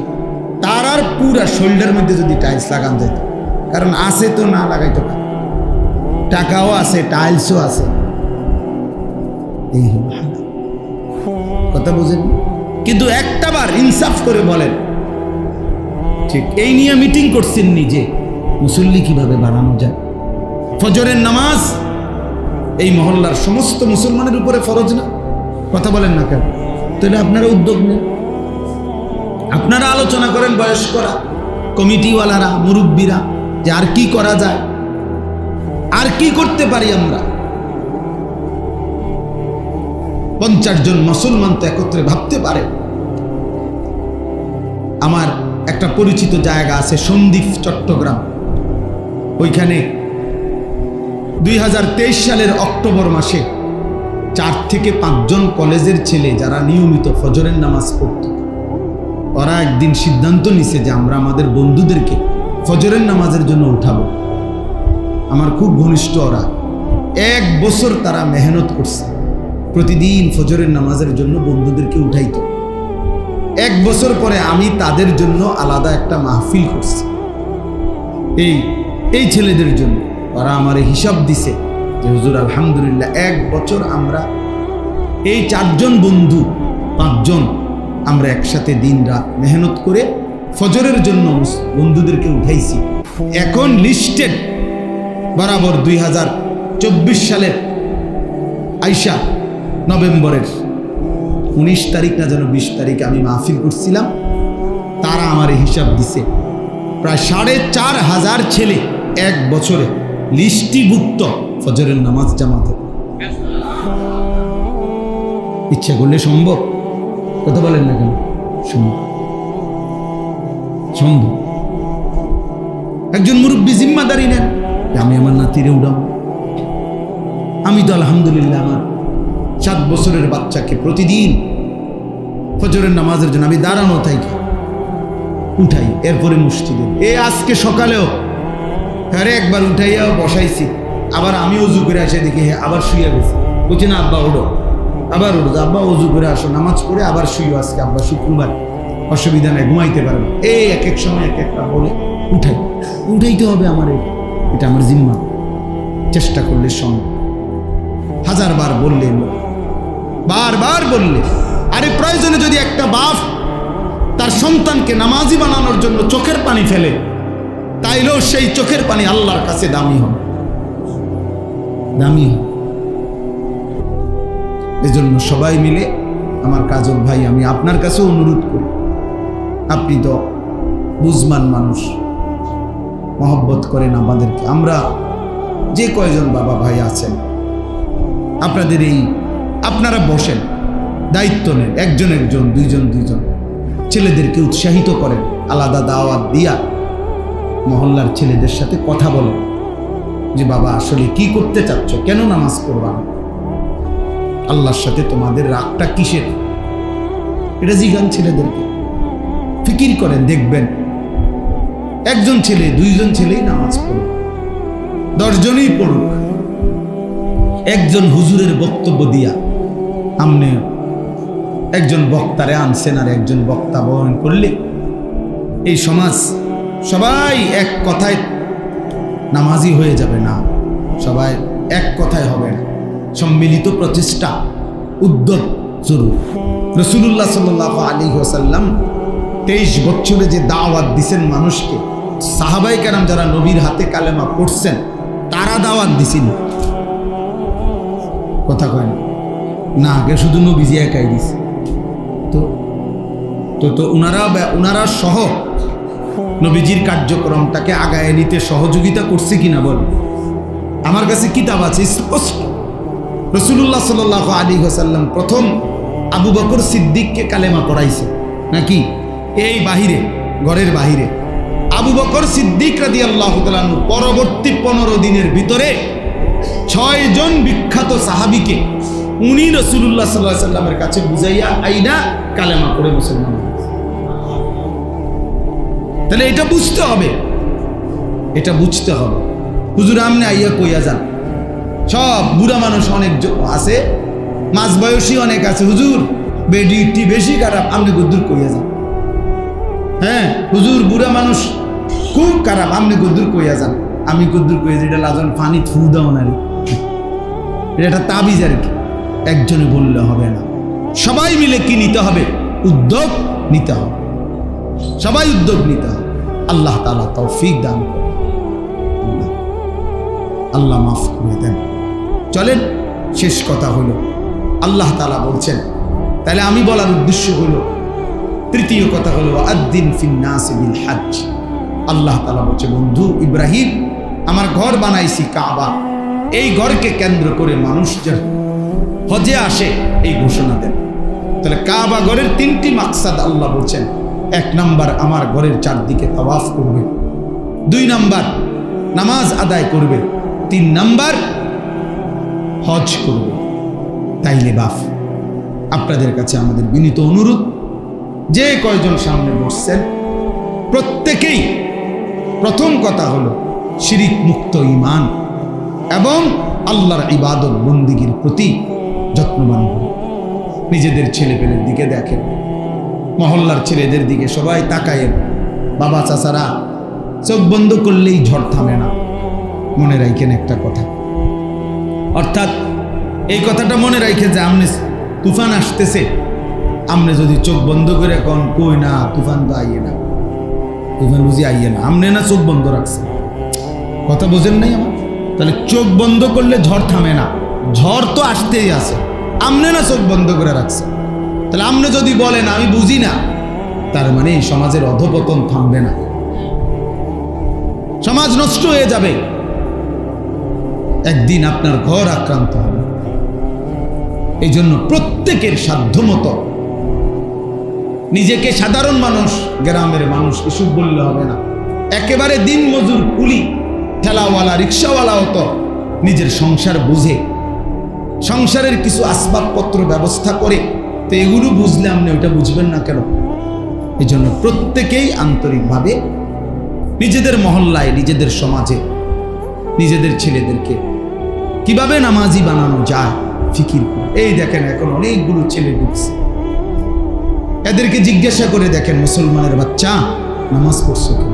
তার আর পুরা শোল্ডার মধ্যে যদি টাইলস লাগান যেত, কারণ আছে তো না লাগাইতে পারে, টাকাও আছে, টাইলসও আছে। এই কথা বুঝেন? কিন্তু একটাবার ইনসাফ করে বলেন, ঠিক এই নিয়ে মিটিং করছেন নিজে মুসল্লি কিভাবে বানানো যায়। ফজরের নামাজ এই মহল্লার সমস্ত মুসলমানের উপরে ফরজ না? কথা বলেন না কেন? তাহলে আপনারা উদ্যোগ নেন, আপনারা আলোচনা করেন বয়স্করা, কমিটিওয়ালারা, মুরব্বীরা, যে আর কি করা যায়, আর কি করতে পারি আমরা। 50 জন মুসলমান তো একত্রে ভাবতে পারে। আমার একটা পরিচিত জায়গা আছে সন্দ্বীপ, চট্টগ্রাম। ওইখানে 2023 সালের অক্টোবর মাসে 4 থেকে 5 জন কলেজের ছেলে যারা নিয়মিত ফজরের নামাজ পড়ত, ওরা একদিন সিদ্ধান্ত নিছে যে আমরা আমাদের বন্ধুদেরকে ফজরের নামাজের জন্য উঠাবো। আমার খুব ঘনিষ্ঠ ওরা, 1 বছর তারা মেহনত করছে, প্রতিদিন ফজরের নামাজের জন্য বন্ধুদেরকে উঠাইতো। 1 বছর পরে আমি তাদের জন্য আলাদা একটা মাহফিল করছি এই ছেলেদের জন্য। ওরা আমার হিসাব দিছে যে হুজুর আলহামদুলিল্লাহ 1 বছর আমরা এই 4 জন বন্ধু 5 জন আমরা একসাথে দিন রাত মেহনত করে ফজরের জন্য বন্ধুদেরকে উঠাইছি। এখন লিস্টেড বরাবর 2024 সালের আইসা নভেম্বরের 19 তারিখ না যেন 20 তারিখে আমি মাহফিল করছিলাম, তারা আমার হিসাব দিছে প্রায় 4500 ছেলে 1 বছরে লিস্টিভুক্ত ফজরের নামাজ জামাত। ইচ্ছা করলে সম্ভব? কথা বলেন না কেন? সম্ভব। একজন মুরব্বী জিম্মাদারি নেন, আমি আমার নাতিরে উড়াবো। আমি তো আলহামদুলিল্লাহ আমার 7 বছরের বাচ্চাকে প্রতিদিন ফজরের নামাজের জন্য আমি দাঁড়ানো থাকি উঠাই, এরপরে মসজিদে। আজকে সকালেও একবার উঠাইয়া বসাইছি, আবার আমি অজু করে আসে দেখি আবার শুয়ে গেছি। বলছি না আব্বা ওঠো, আবার ওঠো, আব্বা অজু করে আসো, নামাজ পড়ে আবার শুয়ে, আজকে আব্বা শুক্রবার, অসুবিধা নেই, ঘুমাইতে পারবে। এক এক সময় এক একটা বলে উঠাইতে হবে আমার, এটা আমার জিম্মা। চেষ্টা করলে সম্ভব। 1000 বার বললে, বারবার বললে, আরে প্রয়োজনে যদি একটা বাপ তার সন্তানকে নামাজি বানানোর জন্য চোখের পানি ফেলে, তাইলেও সেই চোখের পানি আল্লাহর কাছে দামি হবে, দামি হবে। এজন্য সবাই মিলে, আমার কাজল ভাই, আমি আপনার কাছেও অনুরোধ করি, আপনি তো বুঝমান মানুষ, মহব্বত করেন আমাদেরকে। আমরা যে কয়জন বাবা ভাই আছেন আপনাদের আপনারা বসেন, দায়িত্ব নেন, একজন একজন, দুইজন দুইজন, ছেলেদেরকে উৎসাহিত করেন, আলাদা দাওয়াত দিয়া মহল্লার ছেলেদের সাথে কথা বলেন যে বাবা আসলে কি করতে চাচ্ছ, কেন নামাজ পড়বা না, আল্লাহর সাথে তোমাদের রাগটা কিসের, এটা জিজ্ঞান ছেলেদেরকে। ফিকির করেন, দেখবেন একজন ছেলে দুইজন ছেলেই নামাজ পড়ুক, 10 জনই পড়ুক, একজন হুজুরের বক্তব্য দিয়া আমনে একজন বক্তারে আনছেন আর একজন বক্তা বহন করলে এই সমাজ সবাই এক কথায় নামাজি হয়ে যাবে না, সবাই এক কথায় হবে না। সম্মিলিত প্রচেষ্টা, উদ্যোগ জরুরি। রাসূলুল্লাহ সাল্লাল্লাহু আলাইহি ওয়াসাল্লাম 23 বছরে যে দাওয়াত দিছেন মানুষকে, সাহাবায়ে কেরাম যারা নবীর হাতে কালেমা পড়ছেন তারা দাওয়াত দিছেন, কথা কয় না, আগে শুধু নবীজি একাই দিছে। তো তো তো উনারা সহ নবীজির কার্যক্রমটাকে আগায় নিতে সহযোগিতা করছে কিনা বল। আমার কাছে কিতাব আছে স্পষ্ট, রাসূলুল্লাহ সাল্লাল্লাহু আলাইহি ওয়াসাল্লাম প্রথম আবু বকর সিদ্দিককে কালেমা পড়াইছে নাকি এই বাহিরে, ঘরের বাহিরে। আবু বকর সিদ্দিক রাদিয়াল্লাহু তাআলা পরবর্তী 15 দিনের ভিতরে 6 জন বিখ্যাত সাহাবীকে উনি রাসূলুল্লাহ সাল্লাল্লাহু আলাইহি ওয়াসাল্লামের কাছে বুঝাইয়া আইনা কালেমা পড়ে মুসলমান। তাহলে এটা বুঝতে হবে, এটা বুঝতে হবে। হুজুর আমনে আইয়া কইয়া যান, সব বুড়া মানুষ অনেক আছে, মাঝ বয়সী অনেক আছে, হুজুর বেডিটি বেশি খারাপ, আমনে গদ্দুর কইয়া যান। হ্যাঁ হুজুর বুড়া মানুষ খুব খারাপ, আমনে গদ্দুর কইয়া যান। আমি গদ্দুর কইয়া যাই, এটা লাজন পানি থু দাও না রে, এটা তাবিজ আর কি। একজনে বললে হবে না, সবাই মিলে কি নিতে হবে, উদ্যোগ নিতে হবে, সবাই উদ্যোগ নিতে হবে। আল্লাহ তাআলা তৌফিক দান করেন, আল্লাহ মাফ করে দেন। চলেন শেষ কথা হলো, আল্লাহ তাআলা বলছেন, তাহলে আমি বলার উদ্দেশ্য হলো, তৃতীয় কথা হলো আদ্দিন ফিন নাস বিল হজ। আল্লাহ তাআলা বলছে, বন্ধু ইব্রাহিম আমার ঘর বানাইছি কাবা, এই ঘরকে কেন্দ্র করে মানুষ যেন হজে আসে এই ঘোষণা দেন। তাহলে কাবা ঘরের 3টি মাকসাদ আল্লাহ বলছেন। 1 নাম্বার আমার ঘরের চারদিকে তাওয়াফ করবে, 2 নাম্বার নামাজ আদায় করবে, 3 নাম্বার হজ করবে। তাইলে বাপ আপনাদের কাছে আমাদের বিনীত অনুরোধ, যে কয়জন সামনে বসছেন প্রত্যেকেই প্রথম কথা হলো শিরিক মুক্ত ঈমান এবং আল্লাহর ইবাদত বন্দেগীর প্রতি যত্নবান হন। নিজেদের ছেলেপেলের দিকে দেখেন, মহল্লার ছেলেদের দিকে সবাই তাকায়েন। বাবা চাচারা চোখ বন্ধ করলেই ঝড় থামে না, মনে রাখেন একটা কথা। অর্থাৎ এই কথাটা মনে রাখে যে আমনে তুফান আসতেছে, আমনে যদি চোখ বন্ধ করে কোন কই না তুফান তো আইয়ে না, তুফান বুঝি আইয়ে না, আমনে না চোখ বন্ধ রাখছে, কথা বোঝেন নাই আমার। তাহলে চোখ বন্ধ করলে ঝড় থামে না, ঝড় তো আসতেই আছে, আমনে না চোখ বন্ধ করে রাখছে। তাহলে আমনে যদি বলেন আমি বুঝি না, তার মানে এই সমাজের অধপতন থামবে না, সমাজ নষ্ট হয়ে যাবে, একদিন আপনার ঘর আক্রান্ত হবে। এই জন্য প্রত্যেকের সাধ্যমতো নিজেকে সাধারণ মানুষ, গ্রামের মানুষ এসব বললে হবে না, একেবারে দিন মজুর কুলি ঠেলাওয়ালা রিক্সাওয়ালাও তো নিজের সংসার বুঝে, সংসারের কিছু আসবাবপত্র ব্যবস্থা করে, তো এগুলো বুঝলে আপনি ওইটা বুঝবেন না কেন? এই জন্য প্রত্যেকেই আন্তরিকভাবে নিজেদের মহল্লায়, নিজেদের সমাজে, নিজেদের ছেলেদেরকে কিভাবে নামাজি বানানো যায় ফিকির করে। এই দেখেন এখন অনেকগুলো ছেলে ঢুকছে, এদেরকে জিজ্ঞাসা করে দেখেন, মুসলমানের বাচ্চা নামাজ পড়ছো কেন?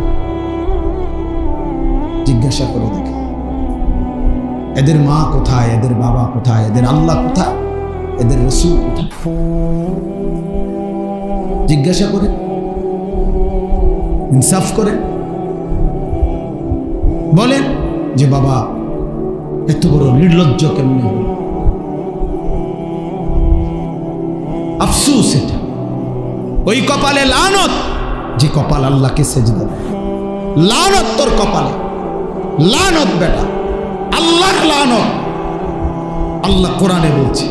জিজ্ঞাসা করে দেখেন এদের মা কোথায়, এদের বাবা কোথায়, এদের আল্লাহ কোথায়, এদের রাসূল কোথায়? জিজ্ঞাসা করে, ইনসাফ করে বলেন যে বাবা এত বড় নির্লজ্জ কেমনে হল? আফসোস, এটা ওই কপালে লানত যে কপাল আল্লাহকে সেজদা দেয়। লানত তোর কপালে, লানত বেটা, আল্লাহর লানত। আল্লাহ কোরআনে বলছে,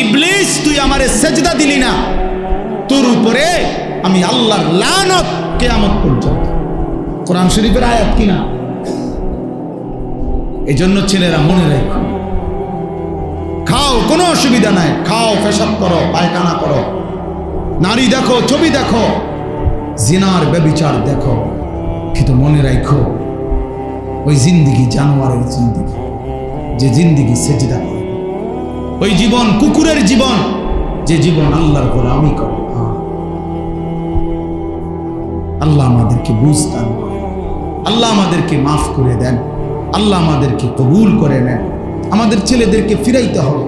ইবলিস তুই আমারে সেজদা দিলি না, তোর উপরে আমি আল্লাহর লানত কিয়ামত পর্যন্ত। কোরআন শরীফের আয়াত কিনা? এই জন্য ছেলেরা মনে রাখো, খাও কোনো অসুবিধা নাই, খাও, পেশাব করো, পায়খানা করো, নারী দেখো, ছবি দেখো, জিনার ব্যভিচার দেখো, কিন্তু মনে রাখো ওই জিন্দিগি জানোয়ারের জিন্দিগি, যে জিন্দিগি সেজদা করে, ওই জীবন কুকুরের জীবন, যে জীবন আল্লাহর গোলামি করে। আল্লাহ আমাদেরকে বুঝতে, আল্লাহ আমাদেরকে মাফ করে দেন, আল্লাহ আমাদেরকে কবুল করে নেন। আমাদের ছেলেদেরকে ফিরাইতে হবে,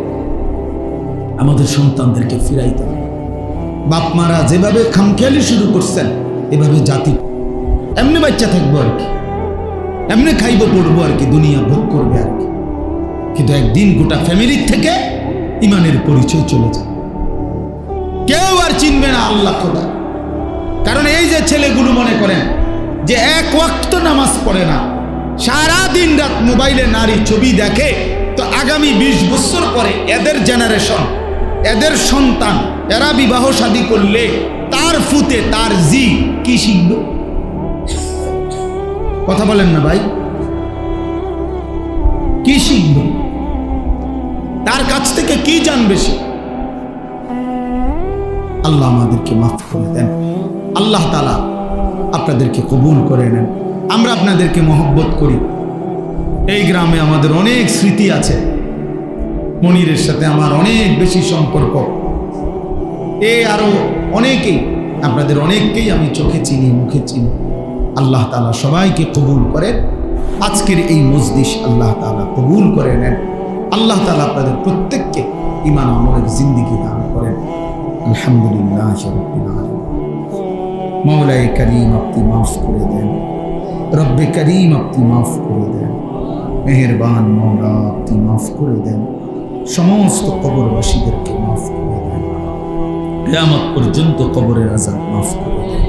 আমাদের সন্তানদেরকে ফিরাইতে হবে। বাপ মারা যেভাবে খামখেয়ালি শুরু করছেন, এভাবে জাতি এমনি বাচ্চা থাকবো আর কি, এমনি খাইব পড়বো আর কি, দুনিয়া ভোগ করবে আর কি, কিন্তু একদিন গোটা ফ্যামিলির থেকে ইমানের পরিচয় চলে যাবে, কেউ আর চিনবে না আল্লাহ খোদা। কারণ এই যে ছেলেগুলো মনে করেন যে এক ওয়াক্ত নামাজ পড়ে না, সারা দিন রাত মোবাইলে নারী ছবি দেখে, তো আগামী 20 বছর পরে এদের জেনারেশন, এদের সন্তান, এরা বিবাহ শাদী করলে তার ফুতে তার জি কি শিখবে? কথা বলেন না ভাই, কি শিখবে? তার কাছ থেকে কি জানবে সে? আল্লাহ আমাদেরকে মাফ করে দেন, আল্লাহ তাআলা আপনাদেরকে কবুল করে নেন। আমরা আপনাদেরকে মহব্বত করি। এই গ্রামে আমাদের অনেক স্মৃতি আছে, মনিরের সাথে আমার অনেক বেশি সম্পর্ক, আরো অনেকেই, আপনাদের অনেককেই আমি চোখে চিনি, মুখে চিনি। আল্লাহ তাআলা সবাইকে কবুল করে। আজকের এই মজলিস আল্লাহ তাআলা কবুল করে নেন। আল্লাহ তাআলা আপনাদের প্রত্যেককে ঈমান আমলের জিন্দেগি দান করেন। আলহামদুলিল্লাহ রাব্বিল আলামিন। মওলায়ে করিম আপনি মাফ করে দেন, রব্বে করিম আপনি মাফ করে দেন, মেহেরবান মওলা আপনি মাফ করে দেন, সমস্ত কবরবাসীদেরকে মাফ করে দেন, কিয়ামত পর্যন্ত কবরের আযাব মাফ করে দেন,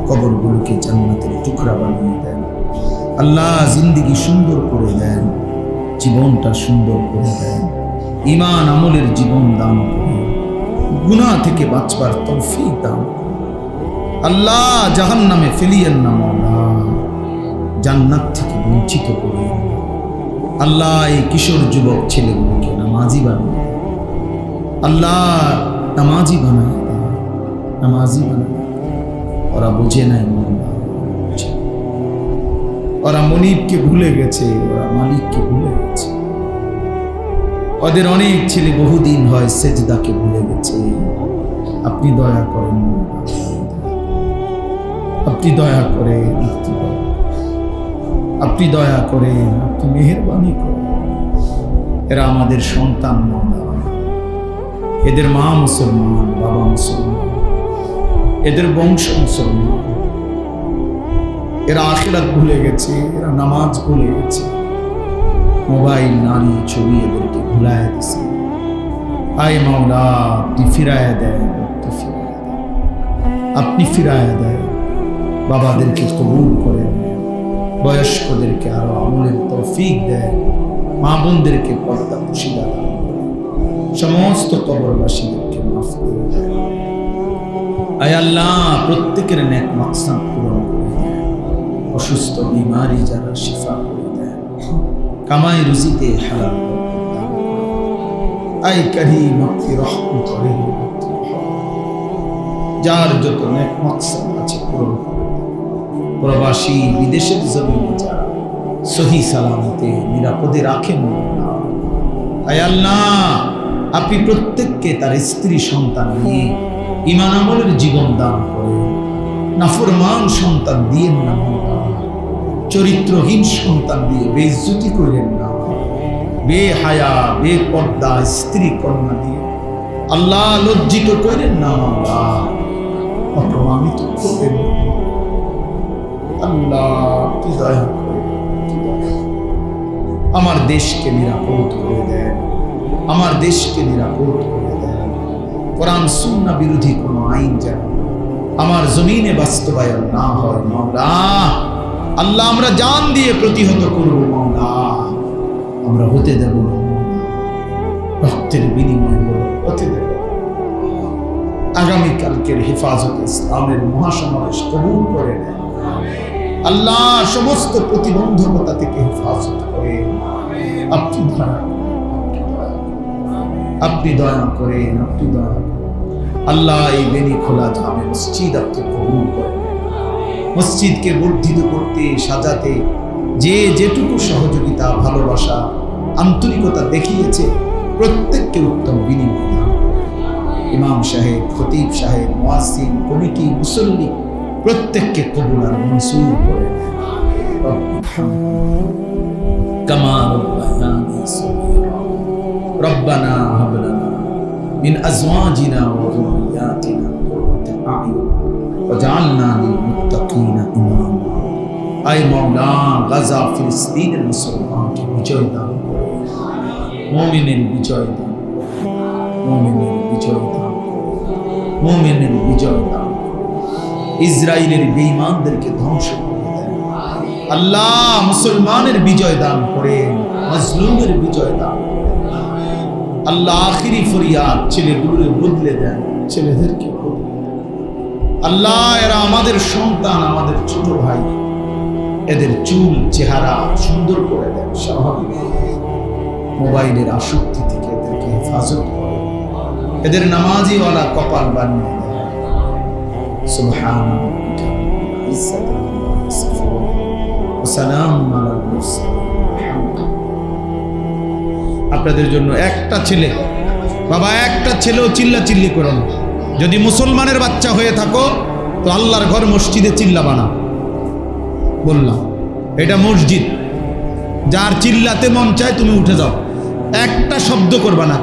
কবরগুলোকে জান্নাতের টুকরা বানিয়ে দেন। আল্লাহ জিন্দেগি সুন্দর করে দেন, জীবনটা সুন্দর করে দেন, ঈমান আমলের জীবন দান করুন, গুনাহ থেকে বাঁচবার তৌফিক দান করুন। আল্লাহ জাহান্নামে ফেলিয়েন না মওলা, জান্নাত থেকে বঞ্চিত করেন। আল্লাহ এই কিশোর যুবক ছেলেগুলোকে নামাজি বানিয়ে দেন, আল্লাহ নামাজি বানায় দেন, নামাজি বানায়। ওরা বুঝে নাই মওলা, ওরা মনিবকে ভুলে গেছে, ওরা মালিককে ভুলে গেছে। ওদের অনেক ছেলে বহুদিন হয় সেজদাকে ভুলে গেছে। আপনি দয়া করেন, আপনি দয়া করেন, আপনি দয়া করেন, আপনি মেহেরবানি করেন। এরা আমাদের সন্তান মওলা, এদের মা মুসলমান, বাবা মুসলমান, এদের বংশ মুসলমান। এরা আখিরাত ভুলে গেছে, এরা নামাজ ভুলে গেছে, মোবাইল, নারী, ছবি এদেরকে ভুলায় দিছে। আয় মাওলা আপনি ফিরায় দেন, আপনি ফিরায় দেন। বাবাদেরকে কবুল করেন, বয়স্কদেরকে আরো আমলের তৌফিক দেন, মা বোনদেরকে পর্দা পুশিদা দান করেন, সমস্ত কবরবাসীদেরকে মাফ করে দেন। আয় আল্লাহ প্রত্যেকের নেক মাকসাদ পূরণ করে দেন, অসুস্থ বিমারি যারা শিফা করে দেন, কামাই রুজিতে হালাল বরকত দান করেন। আয় করিম আপনি রহম করেন, যার যত নেক মাকসাদ আছে পূরণ করেন। প্রবাসী বিদেশের জমিনে যারা সহি সালামতে নিরাপদে রাখেন না, আয় আল্লাহ আপনি প্রত্যেককে তার স্ত্রী সন্তান নিয়ে ঈমান আমলের জীবন দান করেন। নাফরমান সন্তান দিয়েন না, চরিত্রহীন সন্তান দিয়ে বেইজ্জতি করেন না, বেহায়া বেপর্দা স্ত্রী কন্যা দিয়ে আল্লাহ লজ্জিত করেন না, আল্লাহ অপমানিত করবেন না। আল্লাহ আপনি দয়া করেন, আমার দেশকে নিরাপদ করে দেন, আমার দেশকে নিরাপদ করে দেন। কোরআন সুন্নাহ বিরোধী কোনো আইন যেন আমার জমিনে বাস্তবায়ন না হয়। মাওলা আল্লাহ আমরা জান দিয়ে প্রতিহত করব মাওলা, আমরা হতে দেব না, রক্তের বিনিময় হতে দেব। আগামীকালকের হেফাজত ইসলামের মহাসমাবেশ কবুল করে নেন আল্লাহ, সমস্ত প্রতিবন্ধকতা থেকে হেফাজত করে আপনি দয়া আপনি দয়া করেন, আপনি দয়া করেন আল্লাহ। এই বেনি খোলা জামে মসজিদ আপনি কবুল করেন, মসজিদকে বর্ধিত করতে সাজাতে যে যেটুকু সহযোগিতা, ভালোবাসা, আন্তরিকতা দেখিয়েছে প্রত্যেককে উত্তম বিনিময় দান করেন। ইমাম সাহেব, খতিব সাহেব, মুয়াজ্জিন, কমিটি, মুসল্লি প্রত্যেককে কবুল আর মনসুর করে কামা রাব্বায়ানি সগীরা। রব্বানা হাব লানা মিন আজওয়াজিনা ওয়া যুররিয়াতিনা কুররাতা আ'য়ুন ওয়াজআলনা লিল মুত্তাকিনা ইমামা। আয় মাওলা, গাজা ফিলিস্তিনের মুসলমানকে বিজয় দান করো, মুমিনের বিজয় দান করো, মুমিনের বিজয় দান করো, মুমিনের বিজয় দান করো। ইসরায়েলের বেঈমানদেরকে ধ্বংস করে দেন আল্লাহ, মুসলমানের বিজয় দান করেন, মাজলুমের বিজয় দান করেন আল্লাহ। আখিরি ফরিয়াদ, ছেলেগুলোরে বদলে দেন, ছেলেদেরকে বদলে দেন আল্লাহ। এরা আমাদের সন্তান, আমাদের ছোট ভাই, এদের চুল চেহারা সুন্দর করে দেন, স্বাভাবিক। মোবাইলের আসক্তি থেকে এদেরকে হেফাজত করেন, এদের নামাজিওয়ালা কপাল বানিয়ে দেন। সুবহান রাব্বিকা রাব্বিল ইজ্জাতি আম্মা ইয়াসিফুন ওয়া সালামুন আলাল মুরসালিন। আপনাদের জন্য একটা ছেলে, বাবা একটা ছেলেও চিল্লাচিল্লি করো না। যদি মুসলমানের বাচ্চা হয়ে থাকো তো আল্লাহর ঘর মসজিদে চিল্লাবা না, বললাম এটা মসজিদ। যার চিল্লাতে মন চায় তুমি উঠে যাও, একটা শব্দ করবা না।